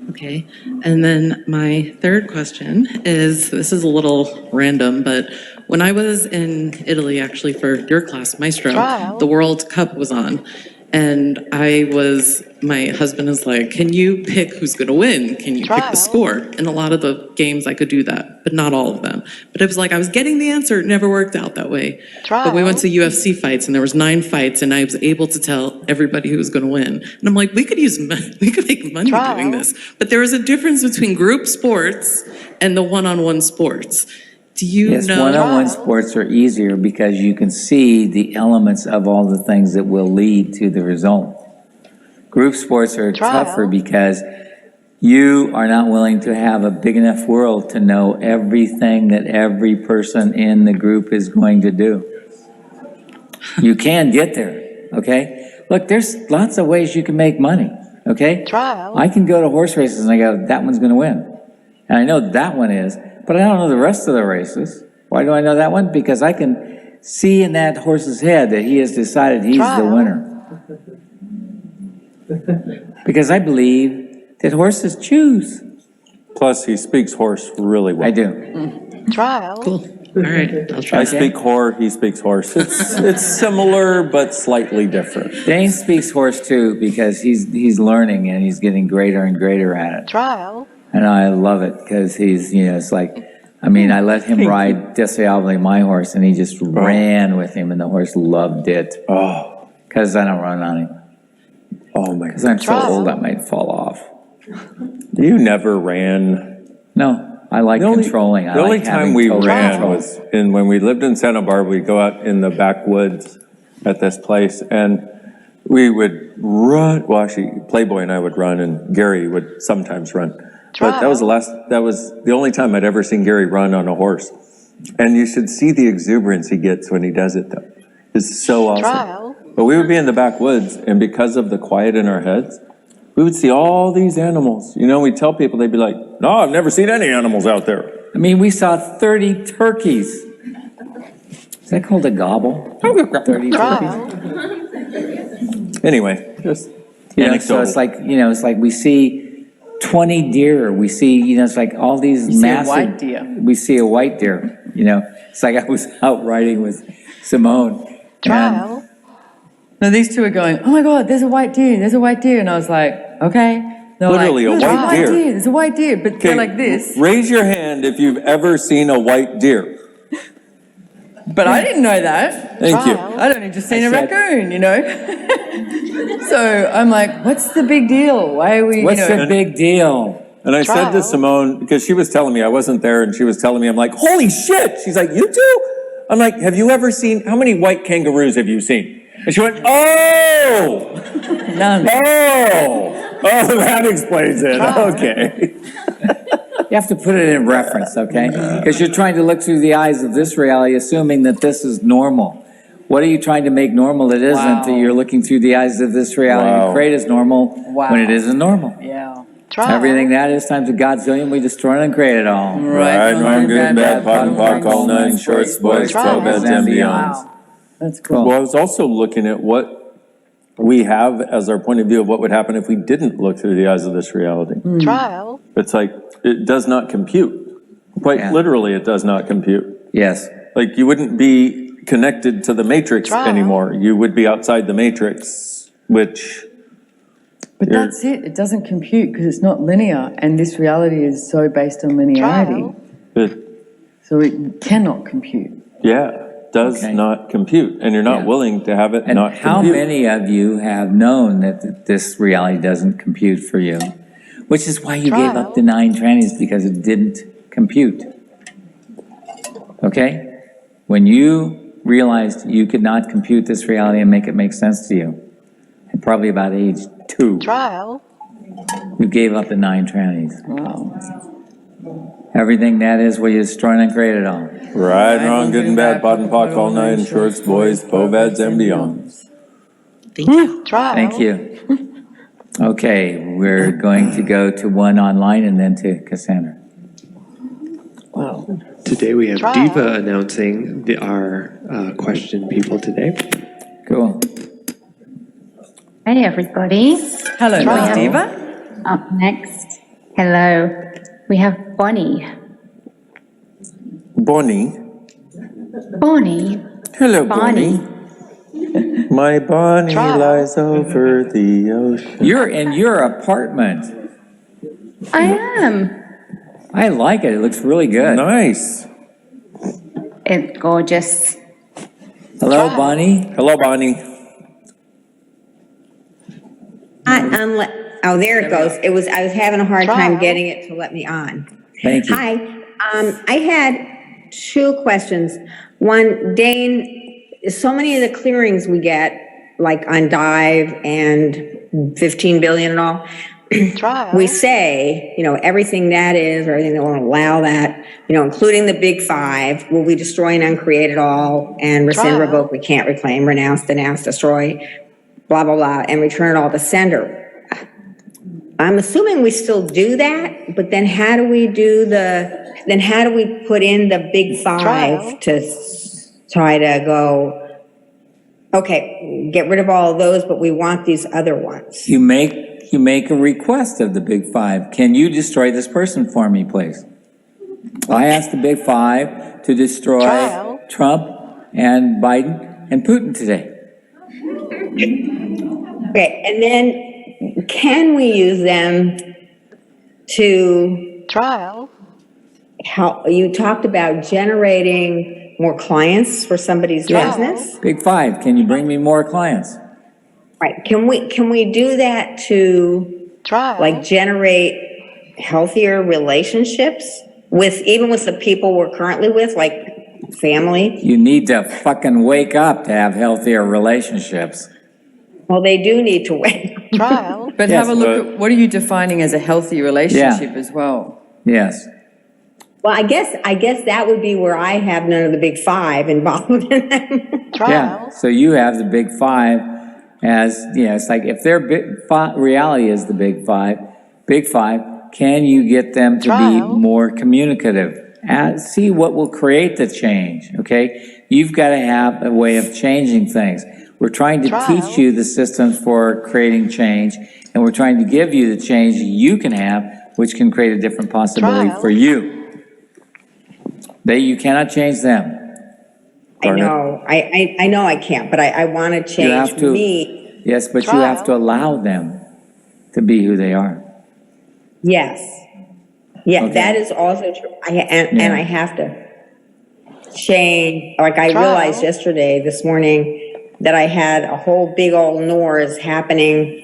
Okay, and then my third question is, this is a little random, but when I was in Italy, actually for your class, Maestro, Trial. the World Cup was on. And my husband is like, can you pick who's gonna win? Can you pick Trial. the score? And a lot of the games I could do that, but not all of them. But it was like, I was getting the answer, it never worked out that way. But we went to UFC fights and there was 9 fights and I was able to tell everybody who was gonna win. And I'm like, we could make money Trial. doing this. But there is a difference between group sports and the one-on-one sports. Do you Yes, know? one-on-one sports are easier because you can see the elements of all the things that will lead to the result. Group sports are Trial. tougher because you are not willing to have a big enough world to know everything that every person in the group is going to do. You can get there, okay? Look, there's lots of ways you can make money, okay? Trial. I can go to horse races and I go, that one's going to win. And I know that one is, but I don't know the rest of the races. Why do I know that one? Because I can see in that horse's head that he has decided he's the Trial. winner. Because I believe that horses choose. Plus, he speaks horse really well. I do. Trial. Cool. All right, I'll try. I speak whore, he speaks horse. It's similar, but slightly different. Dane speaks horse too because he's learning and he's getting greater and greater at it. Trial. And I love it because he's, it's like, I mean, I let him ride Deseable, my horse, and he just ran with him and the horse loved it. Oh, Because I don't run on him. oh my. Because I'm so Trial. old I might fall off. You never ran. No, I like controlling. I The only like having time we total ran control. was when we lived in Santa Barbara, we'd go out in the backwoods at this place and we would run, well, actually, Playboy and I would run and Gary would sometimes run. But that was the only time I'd ever seen Gary run on a horse. And you should see the exuberance he gets when he does it though. It's so awesome. Trial. But we would be in the backwoods and because of the quiet in our heads, we would see all these animals. We'd tell people, they'd be like, no, I've never seen any animals out there. I mean, we saw 30 turkeys. Is that called a gobble? 30 turkeys. Trial. Anyway, just So anecdotal. it's like, it's like we see 20 deer. We see, it's like all these see a massive. white deer. We see a white deer, It's like I was out riding with Simone. and Trial. No, these two are going, oh my God, there's a white deer, there's a white deer. And I was like, okay. They're Literally a like, "There's white deer." There's a white deer, but they're Okay, like this. Raise your hand if you've ever seen a white deer. But I didn't know that. Thank you. Trial. I'd only just seen a said- raccoon, So I'm like, what's the big deal? Why are we, What's the big deal? And I said to Trial. Simone, because she was telling me, I wasn't there, and she was telling me, I'm like, holy shit! She's like, you too? I'm like, have you ever seen, how many white kangaroos have you seen? And she went, oh! none. Oh! Oh, that explains it. Okay. You have to put it in reference, okay? Because you're trying to look through the eyes of this reality, assuming that this is normal. What are you trying to make normal that isn't, that Wow. you're looking through the eyes of this reality Wow. to create as normal Wow. when it isn't normal? Yeah. Trial. Everything that is times a godzillion, we destroy and create it all. Right, wrong, good, bad, pot and pock, all nine, shorts, boys, Trial. 12 beds and beyonds. Wow. That's cool. Well, I was also looking at what we have as our point of view of what would happen if we didn't look through the eyes of this reality. Trial. It's like, it does not compute. Quite Yeah. literally, it does not compute. Yes. Like, you wouldn't be connected to the matrix Trial. anymore. You would be outside the matrix, which, But You're- that's it. It doesn't compute because it's not linear. And this reality is so based on linearity. Trial. it, So it cannot compute. does Okay. not compute. And you're not Yeah. willing to have it And not how compute. many of you have known that this reality doesn't compute for you? Which is why you gave up the 9 trannies, because it didn't compute. Okay? When you realized you could not compute this reality and make it make sense to you, and probably about age 2, Trial. you gave up the 9 trannies. Wow. Everything that is where you destroy and create it all. Right, wrong, good and bad, pot and pock, all nine, shorts, boys, povads, and beyonds. Thank you. Trial. Thank you. Okay, we're going to go to one online and then to Cassandra. Today we have Trial. Diva announcing our question people today. Cool. Hey, everybody. Hello, Trial. Miss Diva. Up next, hello, we have Bonnie. Bonnie. Bonnie, Hello, Bonnie. Bonnie. My Bonnie Trial. lies over the ocean. You're in your apartment. I am. I like it. It looks really good. Nice. It's gorgeous. Hello, Bonnie. Hello, Bonnie. Oh, there it goes. I was having a hard time Trial. getting it to let me on. Thank you. Hi, I had 2 questions. One, Dane, so many of the clearings we get, like on Dive and 15 billion and all, Trial. we say, everything that is, or everything that won't allow that, including the big 5, will we destroy and uncreate it all, and rescind, Trial. revoke, we can't reclaim, renounce, denounce, destroy, blah, blah, blah, and return it all to sender. I'm assuming we still do that, but then how do we put in the big 5 Trial. try to go, okay, get rid of all of those, but we want these other ones. You make a request of the Big Five. Can you destroy this person for me, please? I asked the Big Five to destroy Trial. Trump and Biden and Putin today. Okay, and then can we use them to Trial. help? You talked about generating more clients for somebody's Yeah. business. Big Five, can you bring me more clients? Right, can we do that to Trial. like generate healthier relationships with, even with the people we're currently with, like family? You need to fucking wake up to have healthier relationships. Well, they do need to wait. Trial. But Yes, have a look at, what are you defining as a healthy relationship as well? Yes. Well, I guess that would be where I have none of the Big Five involved in them. Trial. Yeah, so you have the Big Five as, it's like if their reality is the Big Five, can you get them to be Trial. more communicative? See what will create the change, okay? You've got to have a way of changing things. We're trying to Trial. teach you the systems for creating change, and we're trying to give you the change you can have, which can create a different possibility Trial. for you. You cannot change them. I know, I know I can't, but I want to change have to. me. Yes, but you have to allow them to be who they are. Yes. Yeah, Okay. that is also true. And Yeah. I have to change, like I Trial. realized yesterday, this morning, that I had a whole big old noise happening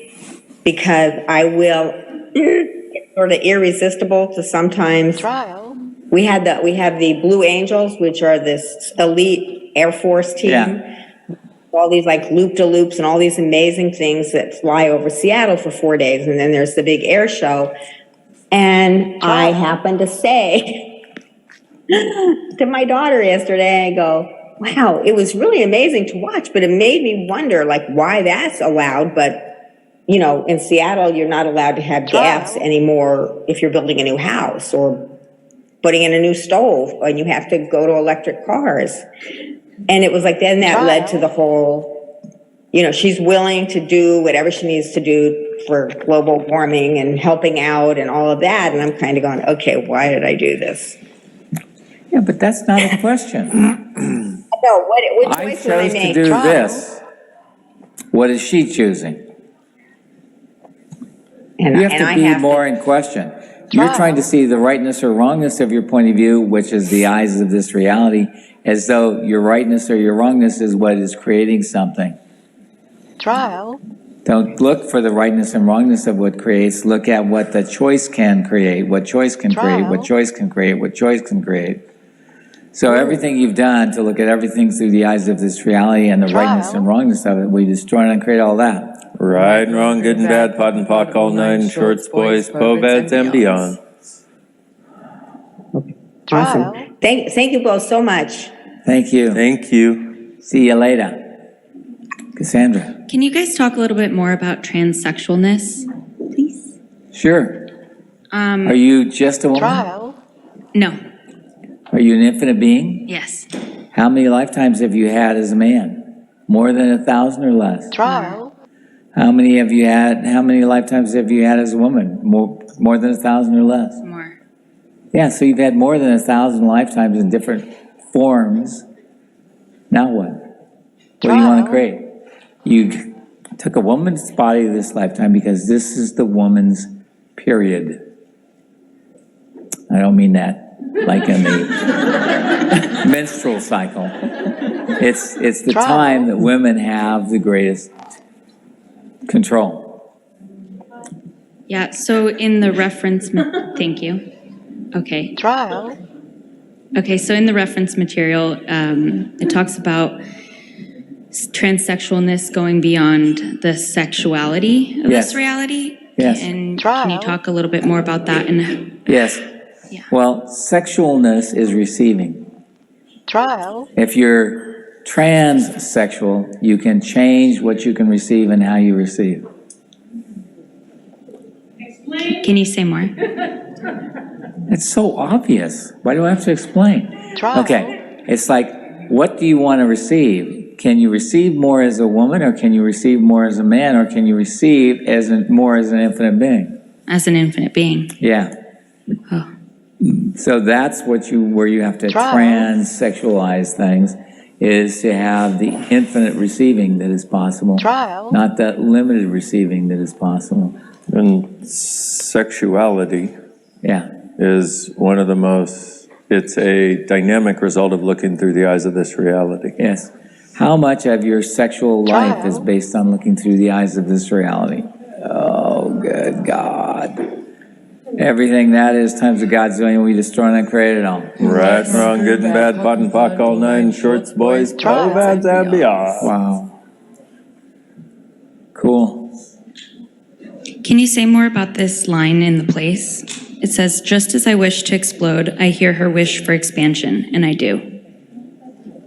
because I will get sort of irresistible to sometimes. Trial. We have the Blue Angels, which are this elite Air Force team. Yeah. All these like loop-de-loops and all these amazing things that fly over Seattle for 4 days. And then there's the big air show. And I happened to say to my daughter yesterday, I go, wow, it was really amazing to watch, but it made me wonder like why that's allowed. But, you know, in Seattle, you're not allowed to have gas anymore if you're building a new house or putting in a new stove, and you have to go to electric cars. And it was like, then that led to the whole, you know, she's willing to do whatever she needs to do for global warming and helping out and all of that. And I'm kind of going, okay, why did I do this? Yeah, but that's not a question. No, which I choice would I chose to make? do this. What is she choosing? And, You have and to I be have more in question. You're trying to see the rightness or wrongness of your point of view, which is the eyes of this reality, as though your rightness or your wrongness is what is creating something. Trial. Don't look for the rightness and wrongness of what creates. Look at what the choice can create, what choice can create, what choice can create, what choice can create. So everything you've done to look at everything through the eyes of this reality and the rightness and wrongness of it, we destroy and create all that. Right and wrong, good and bad, pod and pock, all nine, shorts, boys, poveds, and beyond. Awesome. Thank you both so much. Thank you. Thank you. See you later. Cassandra. Can you guys talk a little bit more about transsexualness, please? Sure. Are you just a woman? Trial. No. Are you an infinite being? Yes. How many lifetimes have you had as a man? More than 1,000 or less? Trial. How many lifetimes have you had as a woman? More than 1,000 or less? More. Yeah, so you've had more than 1,000 lifetimes in different forms. Now what? What do you want to create? You took a woman's body this lifetime because this is the woman's period. I don't mean that like in the menstrual cycle. It's the time that women have the greatest control. Yeah, so in the reference, thank you. Okay. Trial. Okay, so in the reference material, it talks about transsexualness going beyond the sexuality of Yes. this reality. Yes. And can you talk a little bit more about that? And Yes. Yeah. Well, sexualness is receiving. Trial. If you're transsexual, you can change what you can receive and how you receive. can you say more? It's so obvious. Why do I have to explain? Trial. Okay, it's like what do you want to receive? Can you receive more as a woman, or can you receive more as a man, or can you receive more as an infinite being? As an infinite being. Yeah. Oh. So that's where you have to Trial. transsexualize things, is to have the infinite receiving that is possible. Trial. Not that limited receiving that is possible. And sexuality Yeah. is one of the most, it's a dynamic result of looking through the eyes of this reality. Yes. How much of your sexual life Trial. is based on looking through the eyes of this reality? Oh, good God. Everything that is times of God's doing, we destroy and uncreate it all. Right, wrong, good and bad, pot and pock, all nine, shorts, boys, povads, and beyond. Wow. Cool. Can you say more about this line in the place? It says, just as I wish to explode, I hear her wish for expansion, and I do.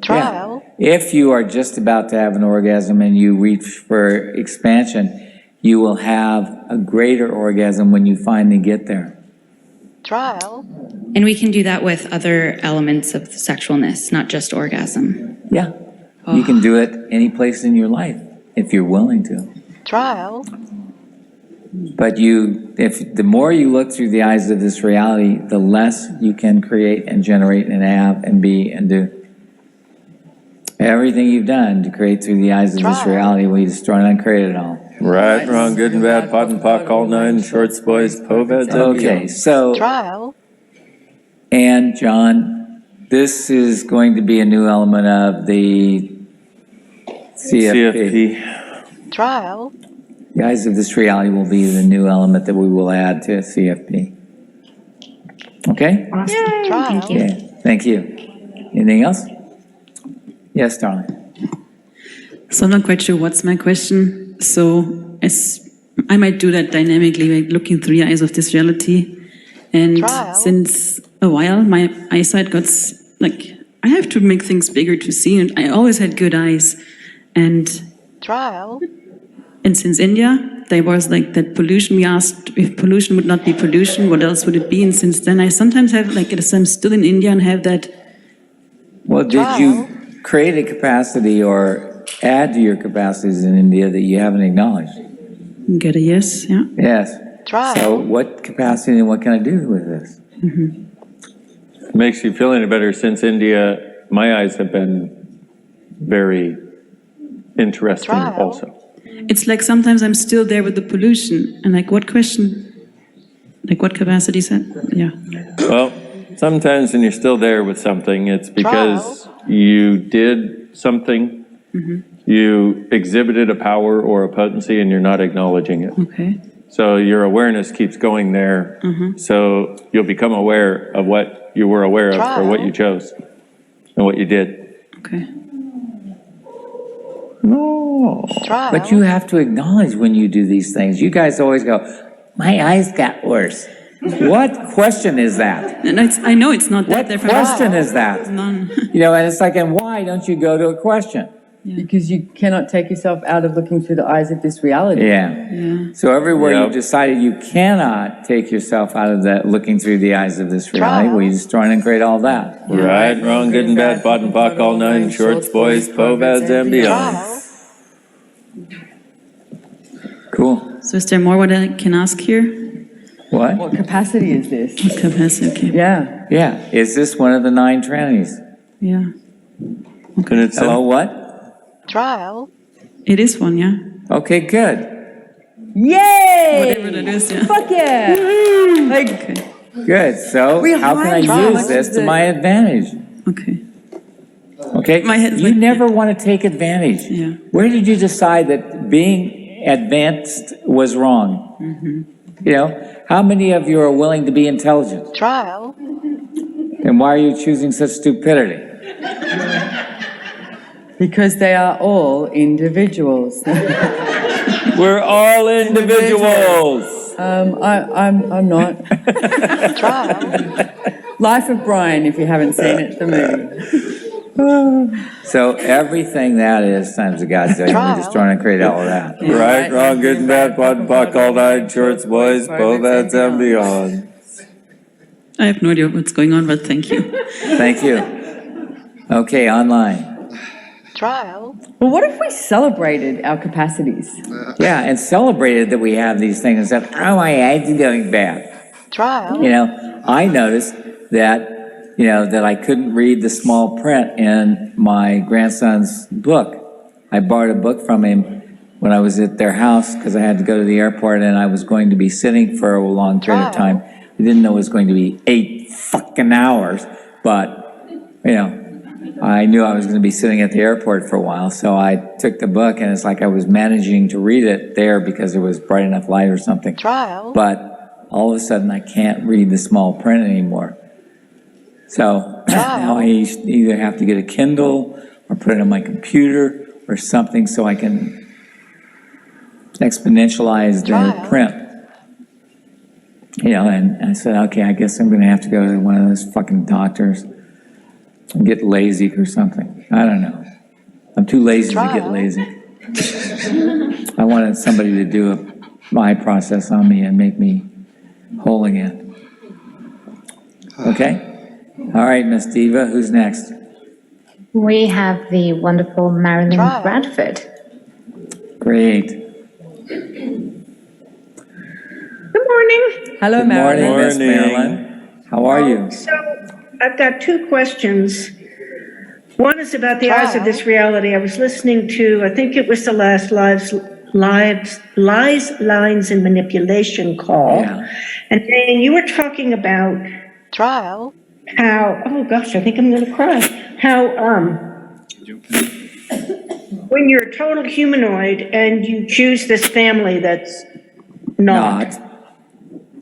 Trial. If you are just about to have an orgasm and you reach for expansion, you will have a greater orgasm when you finally get there. Trial. And we can do that with other elements of sexualness, not just orgasm. Yeah. You can do it any place in your life if you're willing to. Trial. But the more you look through the eyes of this reality, the less you can create and generate and have and be and do. Everything you've done to create through the eyes of this Trial. reality, we destroy and uncreate it all. Right, wrong, good and bad, pot and pock, all nine, shorts, boys, povads, and Okay, beyond. so, Trial. and John, this is going to be a new element of the CFP. Trial. The eyes of this reality will be the new element that we will add to CFP. Okay? Trial. Thank you. Yeah, thank you. Anything else? Yes, darling. So I'm not quite sure what's my question. So as I might do that dynamically, like looking through the eyes of this reality. And Trial. since a while, my eyesight got like, I have to make things bigger to see. And I always had good eyes. And Trial. since India, there was like that pollution. We asked if pollution would not be pollution, what else would it be? And since then, I sometimes have like, as I'm still in India and have that. Well, did you create a capacity or add to your capacities in India that you haven't acknowledged? Get a yes, yeah. Yes. Trial. So what capacity and what can I do with this? Makes you feel any better since India, my eyes have been very interesting Trial. also. It's like sometimes I'm still there with the pollution, and like what question, like what capacity set? Yeah. Well, sometimes when you're still there with something, it's because you did something, you exhibited a power or a potency, and you're not acknowledging it. Okay. So your awareness keeps going there. So you'll become aware of what you were aware of or what you chose and what you did. Okay. No. Trial. But you have to acknowledge when you do these things. You guys always go, my eyes got worse. What question is that? And I know it's not that What different. question is that? None. You know, and it's like, and why don't you go to a question? Because you cannot take yourself out of looking through the eyes of this reality. Yeah. So everywhere Yep. you've decided you cannot take yourself out of that looking through the eyes of this reality, well, you destroy and create all that. Right, wrong, good and bad, pot and pock, all nine, shorts, boys, povads, and beyond. Trial. Cool. So is there more what I can ask here? What? What capacity is this? Capacity, okay. Yeah. Yeah. Is this one of the 9 trinities? Yeah. And it's Hello, what? Trial. It is one, yeah. Okay, good. Yay! Whatever that is, yeah. Fuck yeah! Like, Good. So how can I hide use this to my advantage? Okay. Okay? My head's You like- never want to take advantage. Yeah. Where did you decide that being advanced was wrong? You know, how many of you are willing to be intelligent? Trial. And why are you choosing such stupidity? because they are all individuals. We're all individuals. I'm not. Trial. Life of Brian, if you haven't seen it, the movie. So everything that is times of God's doing, we're just trying to create all of that. Right, wrong, good and bad, pot and pock, all nine, shorts, boys, povads, and beyond. I have no idea what's going on, but thank you. Thank you. Okay, online. Trial. Well, what if we celebrated our capacities? Yeah, and celebrated that we have these things and said, oh, my eyes are going bad. Trial. You know, I noticed that, you know, that I couldn't read the small print in my grandson's book. I borrowed a book from him when I was at their house because I had to go to the airport and I was going to be sitting for a long period of time. I didn't know it was going to be 8 fucking hours, but, you know, I knew I was going to be sitting at the airport for a while, so I took the book and it's like I was managing to read it there because it was bright enough light or something. Trial. But all of a sudden I can't read the small print anymore. So now I either have to get a Kindle or put it on my computer or something so I can exponentialize the print. You know, and I said, okay, I guess I'm going to have to go to one of those fucking doctors and get LASIK or something. I don't know. I'm too lazy to get LASIK. I wanted somebody to do my process on me and make me whole again. Okay? All right, Miss Diva, who's next? We have the wonderful Marilyn Bradford. Great. Good morning. Hello, Good morning, Marilyn. Miss Marilyn. How are you? So I've got two questions. One is about the eyes of this reality. I was listening to, I think it was the last Lies, Lines, and Manipulation call. Yeah. And Jane, you were talking about Trial. how, oh gosh, I think I'm going to cry. How, when you're a total humanoid and you choose this family that's not.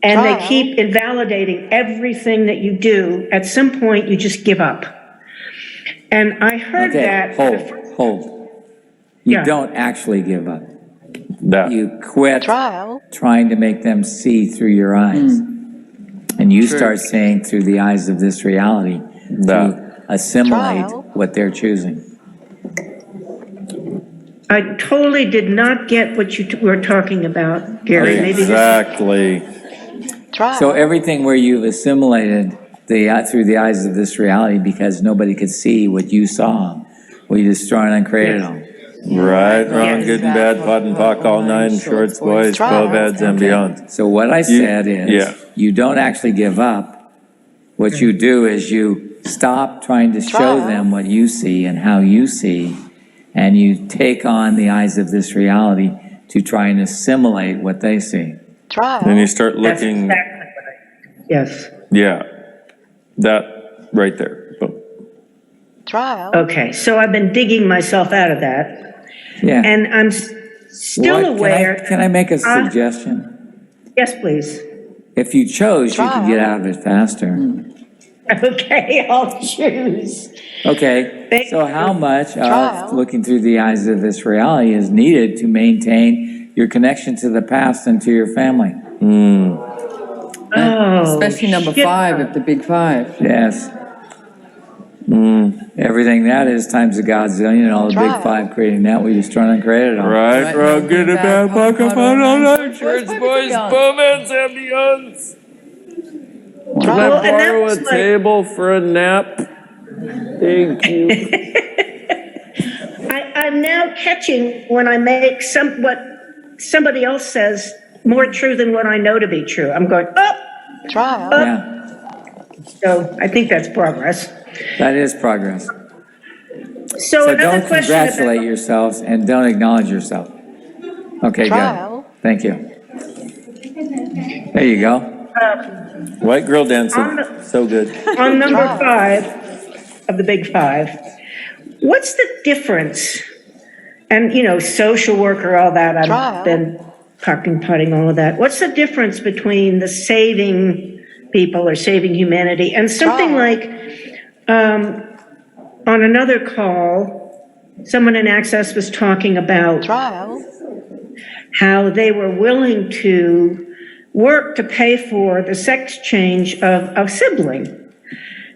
And they keep invalidating everything that you do. At some point, you just give up. And I heard that. Hold. You don't actually give up. That. You quit Trial. trying to make them see through your eyes. And you start seeing through the eyes of this reality to assimilate what they're choosing. I totally did not get what you were talking about, Gary. Maybe Exactly. Trial. So everything where you've assimilated through the eyes of this reality because nobody could see what you saw, well, you destroy and uncreated them. Right, wrong, good and bad, pot and pock, all nine, shorts, boys, 12 ads and beyond. So what I said is, you don't actually give up. What you do is you stop trying to show them what you see and how you see, and you take on the eyes of this reality to try and assimilate what they see. Trial. Then you start looking, yes. yeah, that right there. Boom. Trial. Okay, so I've been digging myself out of that. Yeah. And I'm still aware. Can I make a suggestion? Yes, please. If you chose, you could get out of it faster. Okay, I'll choose. Okay, so how much of looking through the eyes of this reality is needed to maintain your connection to the past and to your family? Especially number 5 of the big 5. Yes. Everything that is times a godzillion and all the big 5 creating that, we destroy and create it all. Right, wrong, good and bad, pot and pot, all nine, shorts, boys, boom, ads and beyonds. Can I Well, and that borrow was a like- table for a nap? Thank you. I'm now catching when I make what somebody else says more true than what I know to be true. I'm going, oh, Trial. Yeah, so I think that's progress. that is progress. So So another don't question congratulate about, yourselves and don't acknowledge yourself. Okay, Trial. good. Thank you. There you go. White girl dancing, so good. on number 5 of the big 5, what's the difference? And, social worker, all that, I've been putting all of that. What's the difference between the saving people or saving humanity and something like, on another call, someone in Access was talking about Trial. how they were willing to work to pay for the sex change of a sibling.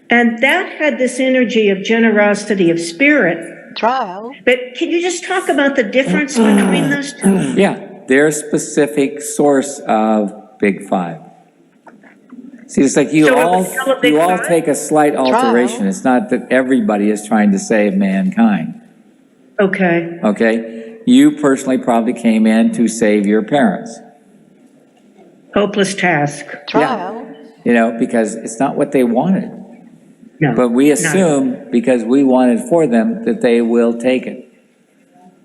And that had this energy of generosity of spirit. Trial. But can you just talk about the difference between those two? Yeah, their specific source of Big 5. See, it's like you So are all, we still a big you all five? take a slight alteration. It's not that everybody is trying to save mankind, Okay, okay? You personally probably came in to save your parents, hopeless task. trial, you know, because it's not what they wanted. No. But we no. assume, because we wanted for them, that they will take it.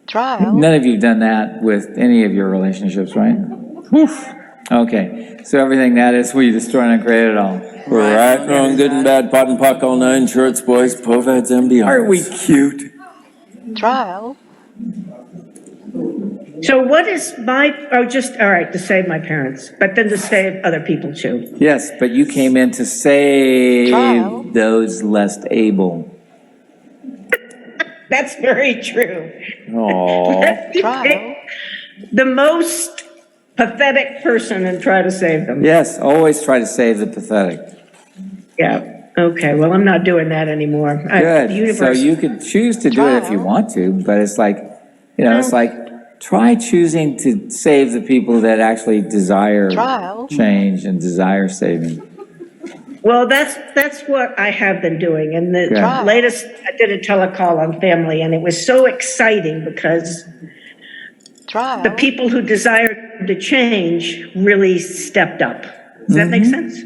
trial, None of you've done that with any of your relationships, right? Okay, so everything that is, we destroy and create it all. Right, wrong, good and bad, pot and pock, all nine shorts, boys, povads, and beyond. Aren't we cute? trial, So what is all right, to save my parents, but then to save other people too. Yes, but you came in to save Trial. those less able. That's very true. Aww. trial, The most pathetic person and try to save them. Yes, always try to save the pathetic. Yeah, okay, well, I'm not doing that anymore. The Good, so universe- you could choose to do it if you Trial. want to, but it's like, you know, it's like, try choosing to save the people that actually desire Trial. change and desire saving. Well, that's what I have been doing. And the Good. latest, I did a telecall on family, and it was so exciting because trial, the people who desired to change really stepped up. Does that make sense?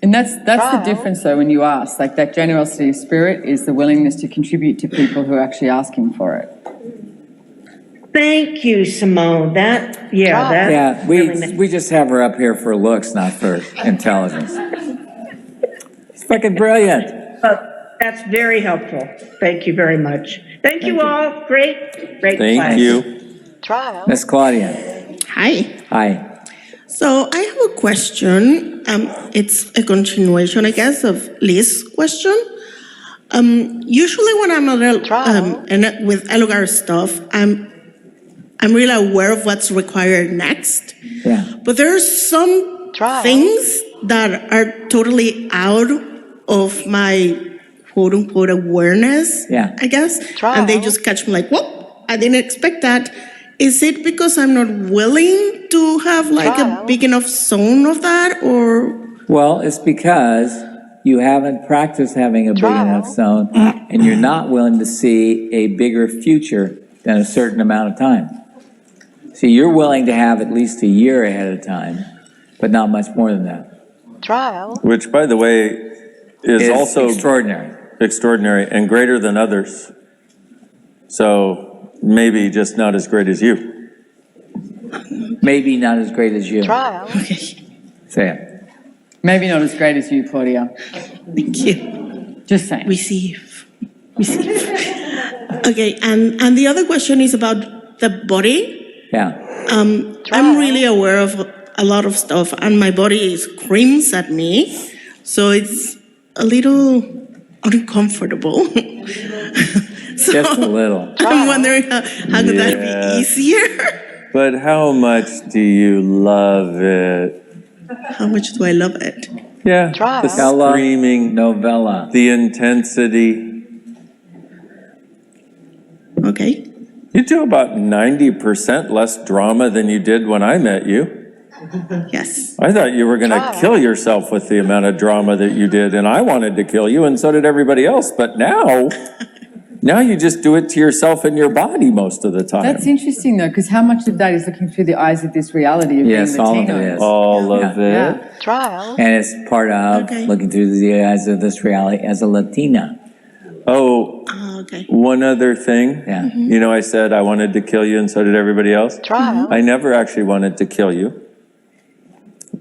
And that's the Trial. difference though, when you ask, like that generosity of spirit is the willingness to contribute to people who are actually asking for it. Thank you, Simone. That Yeah, really we just have her up here for looks, not for intelligence. It's fucking brilliant. that's very helpful. Thank you very much. Thank you all. Great class. Thank you. trial, Miss Claudia, Hi. hi. So I have a question. It's a continuation, I guess, of Liz's question. Usually when I'm with Elogar stuff, I'm really aware of what's required next. Yeah. But there are some Trial. things that are totally out of my quote unquote awareness, Yeah. I guess. Trial. And they just catch me like, whoa, I didn't expect that. Is it because I'm not willing to have like Trial. a big enough zone of that, or? Well, it's because you haven't practiced having a big Trial. enough zone, and you're not willing to see a bigger future than a certain amount of time. See, you're willing to have at least a year ahead of time, but not much more than that. trial, Which, by the way, is It's also extraordinary. extraordinary and greater than others. So maybe just not as great as you. Maybe not as great as you. trial, Say it. Maybe not as great as you, Claudia. Thank you. Just saying. Receive. Okay, and the other question is about the body. Yeah. I'm really aware of a lot of stuff, and my body screams at me, so it's a little uncomfortable. So Just a little. I'm wondering how could that Yeah. be easier? But how much do you love it? How much do I love it? Yeah, Trial. the screaming, Novella. the intensity. Okay. You do about 90% less drama than you did when I met you. Yes. I thought you were going to Trial. kill yourself with the amount of drama that you did, and I wanted to kill you, and so did everybody else. But now you just do it to yourself and your body most of the time. That's interesting though, because how much of that is looking through the eyes of this reality of Yes, being all of Latino? it is. All of it. Yeah. trial, And it's part of Okay. looking through the eyes of this reality as a Latina. Oh, Okay. one other thing. Yeah. You know, I said I wanted to kill you, and so did everybody else. trial, I never actually wanted to kill you.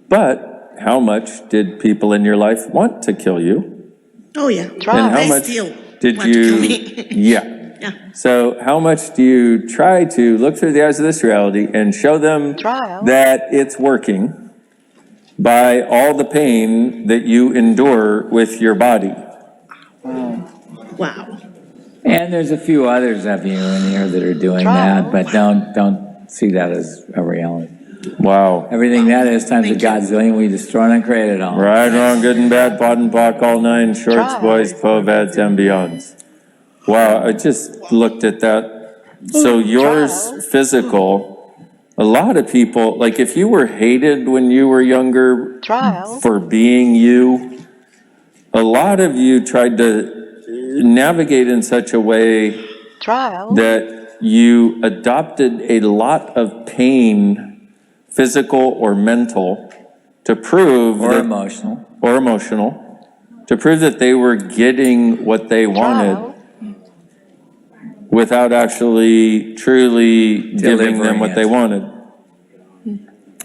But how much did people in your life want to kill you? Oh yeah. Trial. And how They much still did want to kill you? me. Yeah. Yeah. So how much do you try to look through the eyes of this reality and show them Trial. that it's working by all the pain that you endure with your body? Wow. And there's a few others of you in here that are doing Trial. that, but don't see that as a reality. Wow. Everything that is times a Thank you. godzillion, we destroy and create it all. Right, wrong, good and bad, pot and pock, all nine shorts, Trial. boys, povads, and beyonds. Wow, I just looked at that. So yours Trial. physical, a lot of people, like if you were hated when you were younger Trial. for being you, a lot of you tried to navigate in such a way Trial. that you adopted a lot of pain, physical or mental, to prove Or that, emotional. to prove that they were getting what they wanted Trial. without actually truly giving them Delivering what it. they wanted.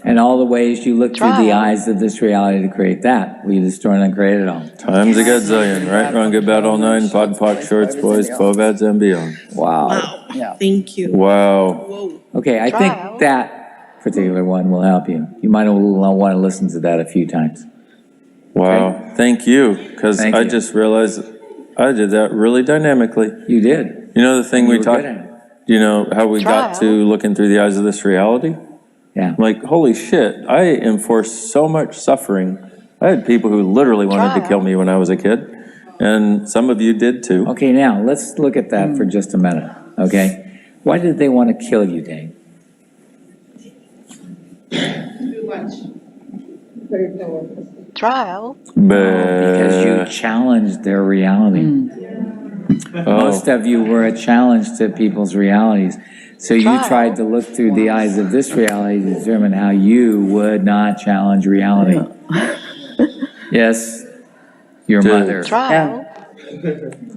And all the ways you look through the Trial. eyes of this reality to create that. We destroy and create it all. Times a gazillion, right, wrong, good, bad, all nine, pod, shorts, boys, povads, and beyond. Wow. Thank you. Wow. Okay, I Trial. think that particular one will help you. You might want to listen to that a few times. Wow. Thank you, because Thank I you. just realized I did that really dynamically. You did. You know the thing You we were talked, good at it. you know, how we got Trial. to looking through the eyes of this reality? Yeah. Like, holy shit, I enforced so much suffering. I had people who literally wanted to Trial. kill me when I was a kid, and some of you did too. Okay, now let's look at that for just a minute, okay? Why did they want to kill you, Dave? Trial. Because you challenged their reality. Most of you were a challenge to people's realities. So you Trial. tried to look through the eyes of this reality to determine how you would not challenge reality. Yes, your Dude. mother. Trial.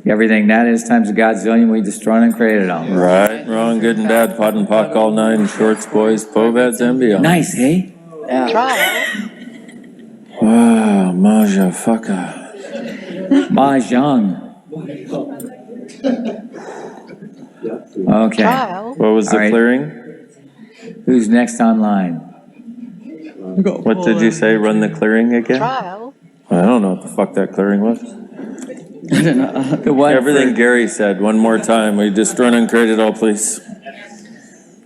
Everything that is times a godzillion, we destroyed and created all. Right, wrong, good and bad, pot and pock, all nine, shorts, boys, povads, and beyond. Nice, hey? Trial. Wow, Maja fucker. Mahjong. Okay, Trial. What was the All right. clearing? who's next online? What did you say, run the clearing again? Trial. I don't know what the fuck that clearing was. The one Everything for- Gary said, one more time, we just run and create it all, please.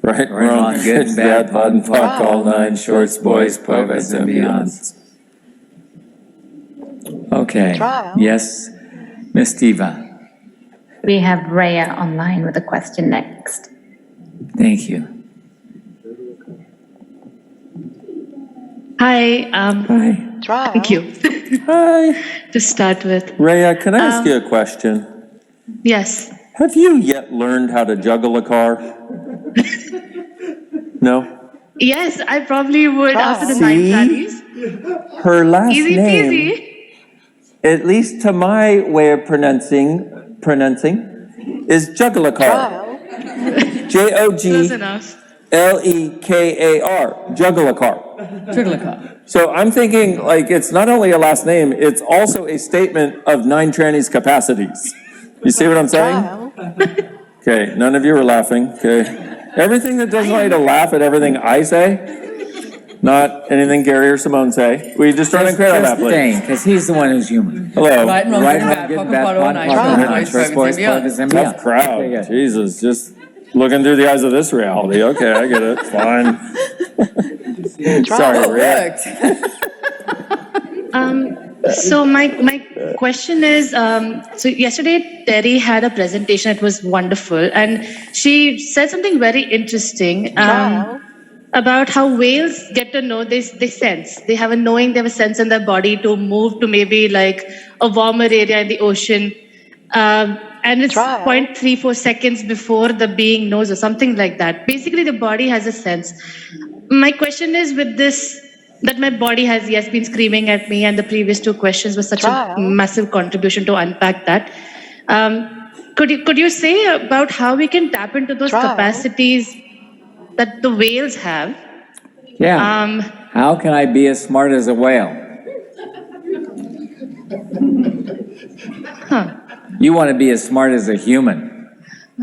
Right, wrong, good and bad, pot and pock, all nine, shorts, boys, povads, and beyonds. Okay, Trial. yes, Miss Diva, We have Raya online with a question next. thank you. Hi, Hi. Trial. thank you. Hi. To start with, Rhea, can I ask you a question? yes. Have you yet learned how to juggle a car? No? Yes, I probably would after the See? night rallies. Her last Easy name, peasy. at least to my way of pronouncing, is Juggler Car. Trial. Close enough. J-O-G-L-E-K-A-R, Juggler Car. So I'm thinking, like, it's not only a last name, it's also a statement of 9 trannies' capacities. You see what I'm saying? Trial. Okay, none of you are laughing, okay? Everything that doesn't want you to laugh at everything I say, not anything Gary or Simone say. We just try and create all that, please. Because he's the one who's human. Hello. Right, wrong, Right, good, wrong, bad, good, pocket, bad, pot, all pot, nine, pot, shorts, all boys, nine, povads, boys, and beyond. povads, and Tough beyond. crowd, Okay, good. Jesus, just looking through the eyes of this reality. Okay, I get it, fine. Sorry, Oh, Rick. worked. So my question is, so yesterday Terry had a presentation. It was wonderful, and she said something very interesting Trial. about how whales get to know. They sense. They have a knowing. They have a sense in their body to move to maybe like a warmer area in the ocean, and it's Trial. 0.34 seconds before the being knows, or something like that. Basically, the body has a sense. My question is with this. That my body has, yes, been screaming at me, and the previous 2 questions were such Trial. a massive contribution to unpack that. Could you say about how we can tap into those Trial. capacities that the whales have? Yeah. How can I be as smart as a whale? You want to be as smart as a human.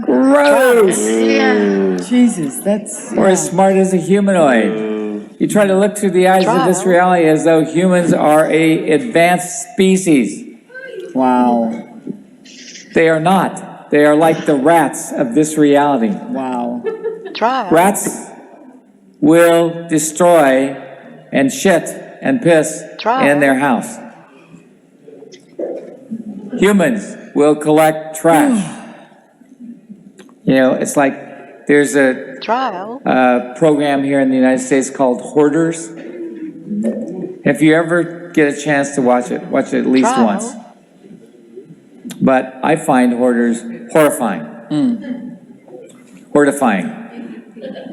Gross! Yeah. Jesus, that's. Or as smart as a humanoid. You try to look through the eyes of this Trial. reality as though humans are a advanced species. Wow. They are not. They are like the rats of this reality. Wow. Trial. Rats will destroy and shit and piss Trial. in their house. Humans will collect trash. You know, it's like there's a Trial. program here in the United States called Hoarders. If you ever get a chance to watch it at least Trial. once. But I find Hoarders horrifying. Horrifying.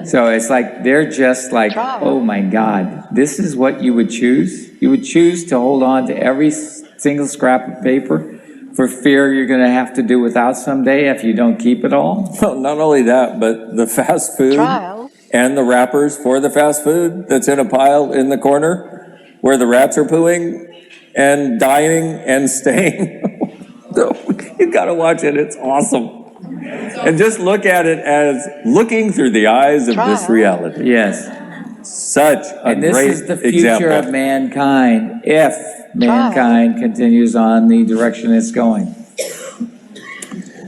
So it's like, they're just like, oh my God, this is what you would choose? You would choose to hold on to every single scrap of paper for fear you're going to have to do without someday if you don't keep it all? Well, not only that, but the fast food Trial. and the wrappers for the fast food that's in a pile in the corner where the rats are pooing and dying and staying. You gotta watch it, it's awesome. And just look at it as looking through the eyes of this reality. Yes. Such a And this great is the future of example. mankind, if mankind continues on the direction it's going.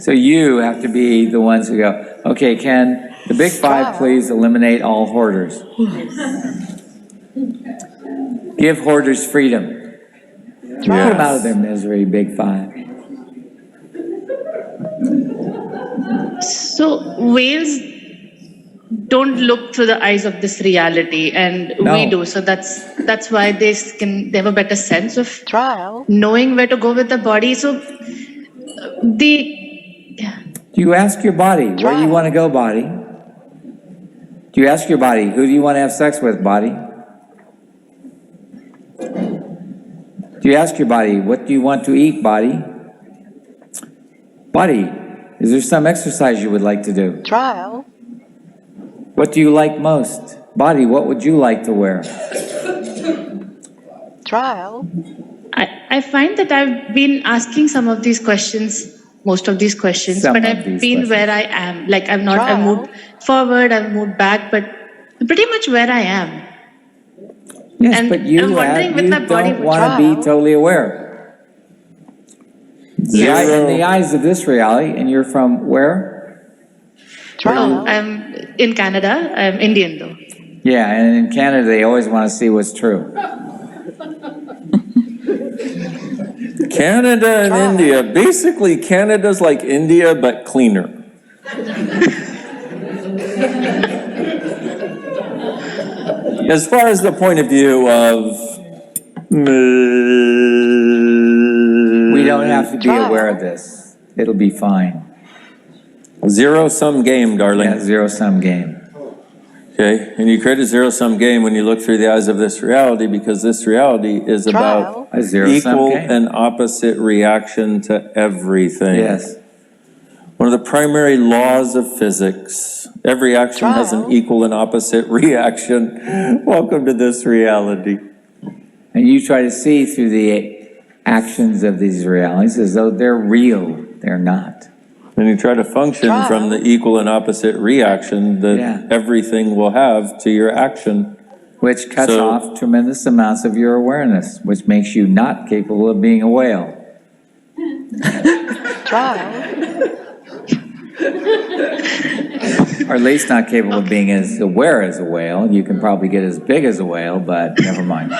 So you have to be the ones who go, okay, can the big five please eliminate all hoarders? Give hoarders freedom. Put them out of their misery, big five. So whales don't look through the eyes of this reality, and we No. do. So that's why they have a better sense of Trial. knowing where to go with the body. So Do you ask your body, where do you want to go, body? Do you ask your body, who do you want to have sex with, body? Do you ask your body, what do you want to eat, body? Body, is there some exercise you would like to do? Trial. What do you like most? Body, what would you like to wear? Trial. I find that I've been asking some of these questions, most of these questions, Some but of I've these been questions. where I am. Like I've Trial. moved forward, I've moved back, but pretty much where I am. Yes, And but you, I'm wondering with you my body don't want to be trial. totally aware. In the eyes of this reality, and you're from where? Trial. I'm in Canada. I'm Indian though. Yeah, and in Canada, they always want to see what's true. Canada and India, basically Canada's like India, but cleaner. As far as the point of view of, We don't have to be aware of this. It'll be fine. zero-sum game, darling. Yeah, zero-sum game. Okay, and you create a zero-sum game when you look through the eyes of this reality, because this reality is about A zero-sum equal game. and opposite reaction to everything. Yes. One of the primary laws of physics. Every action has an equal and opposite reaction. Welcome to this reality. And you try to see through the actions of these realities as though they're real. They're not. And you try to function from the equal and opposite reaction that Yeah. everything will have to your action. Which cuts So- off tremendous amounts of your awareness, which makes you not capable of being a whale. Trial. Or at least not capable of being as aware as a whale. You can probably get as big as a whale, but never mind.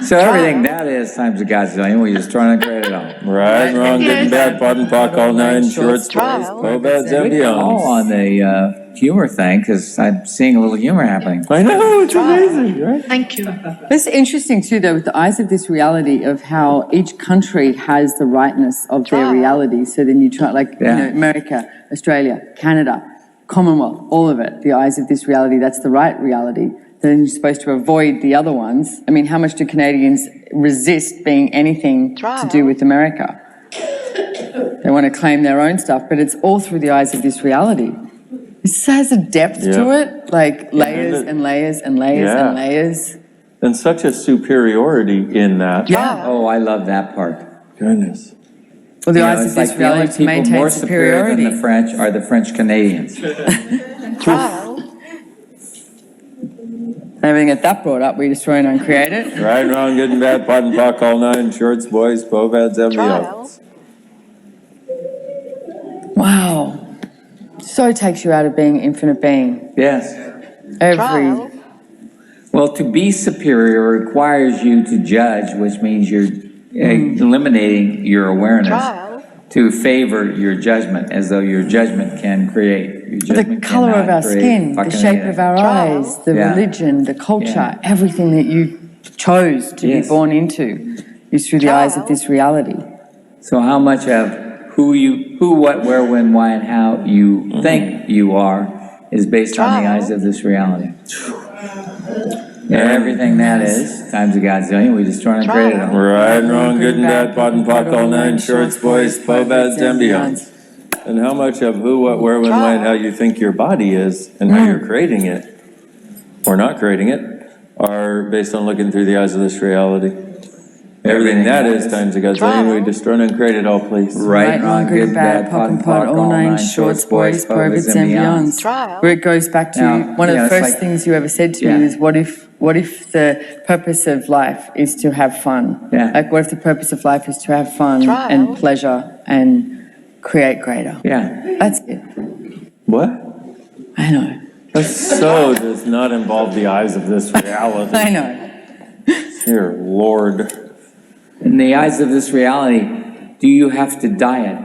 So everything that is times a Godzillion, we just try and create it all. Right, wrong, good and bad, POD and POC, all nine, shorts, boys, Trial. co-bads, and We can all beyonds. on the humor thing, because I'm seeing a little humor happening. I know, it's amazing, right? Thank you. It's interesting too, though, with the eyes of this reality of how each country has the rightness of their reality. So then you try, like, Yeah. America, Australia, Canada, Commonwealth, all of it, the eyes of this reality, that's the right reality. Then you're supposed to avoid the other ones. I mean, how much do Canadians resist being anything to do with America? They want to claim their own stuff, but it's all through the eyes of this reality. This has a depth to Yeah. it, like layers and layers and layers Yeah. and layers. And such a superiority in that. Yeah. Oh, I love that part. Goodness. Well, the You know, eyes it's of this like the only reality people more maintain superior than superiority. the French are the French Canadians. Trial. Everything that that brought up, we destroy and uncreate it. Right, wrong, good and bad, POD and POC, all nine, shorts, boys, co-bads, and Trial. beyonds. Wow. So takes you out of being infinite being. Yes. Every. Trial. Well, to be superior requires you to judge, which means you're eliminating your awareness Trial. to favor your judgment, as though your judgment can create your The judgment color of cannot our create skin, the fucking shape anything. of our eyes, the Yeah. religion, the culture, Yeah. everything that you chose to Yes. be born into is through the eyes of this reality. So how much of who, what, where, when, why, and how you think you are is based on the eyes of this reality. And everything that is, times a godzillion, we destroy and create it all. Right and wrong, good and bad, pot and pock, all nine shorts, boys, bobads, and beyond. And how much of who, what, where, when, why, and how you think your body is, and how you're creating it, or not creating it, are based on looking through the eyes of this reality. Everything that is times a godzillion, we destroy and create it all, please. Right, wrong, good, bad, pot and pock, all nine shorts, boys, bobads, and beyond. Where it goes back to Now, one of the it's first like- things you ever said to Yeah. me was, what if the purpose of life is to have fun? Yeah. Like, what if the purpose of life is to have fun and pleasure and create greater? Yeah. That's it. What? I know. So does not involve the eyes of this reality. I know. Dear Lord. In the eyes of this reality, do you have to diet?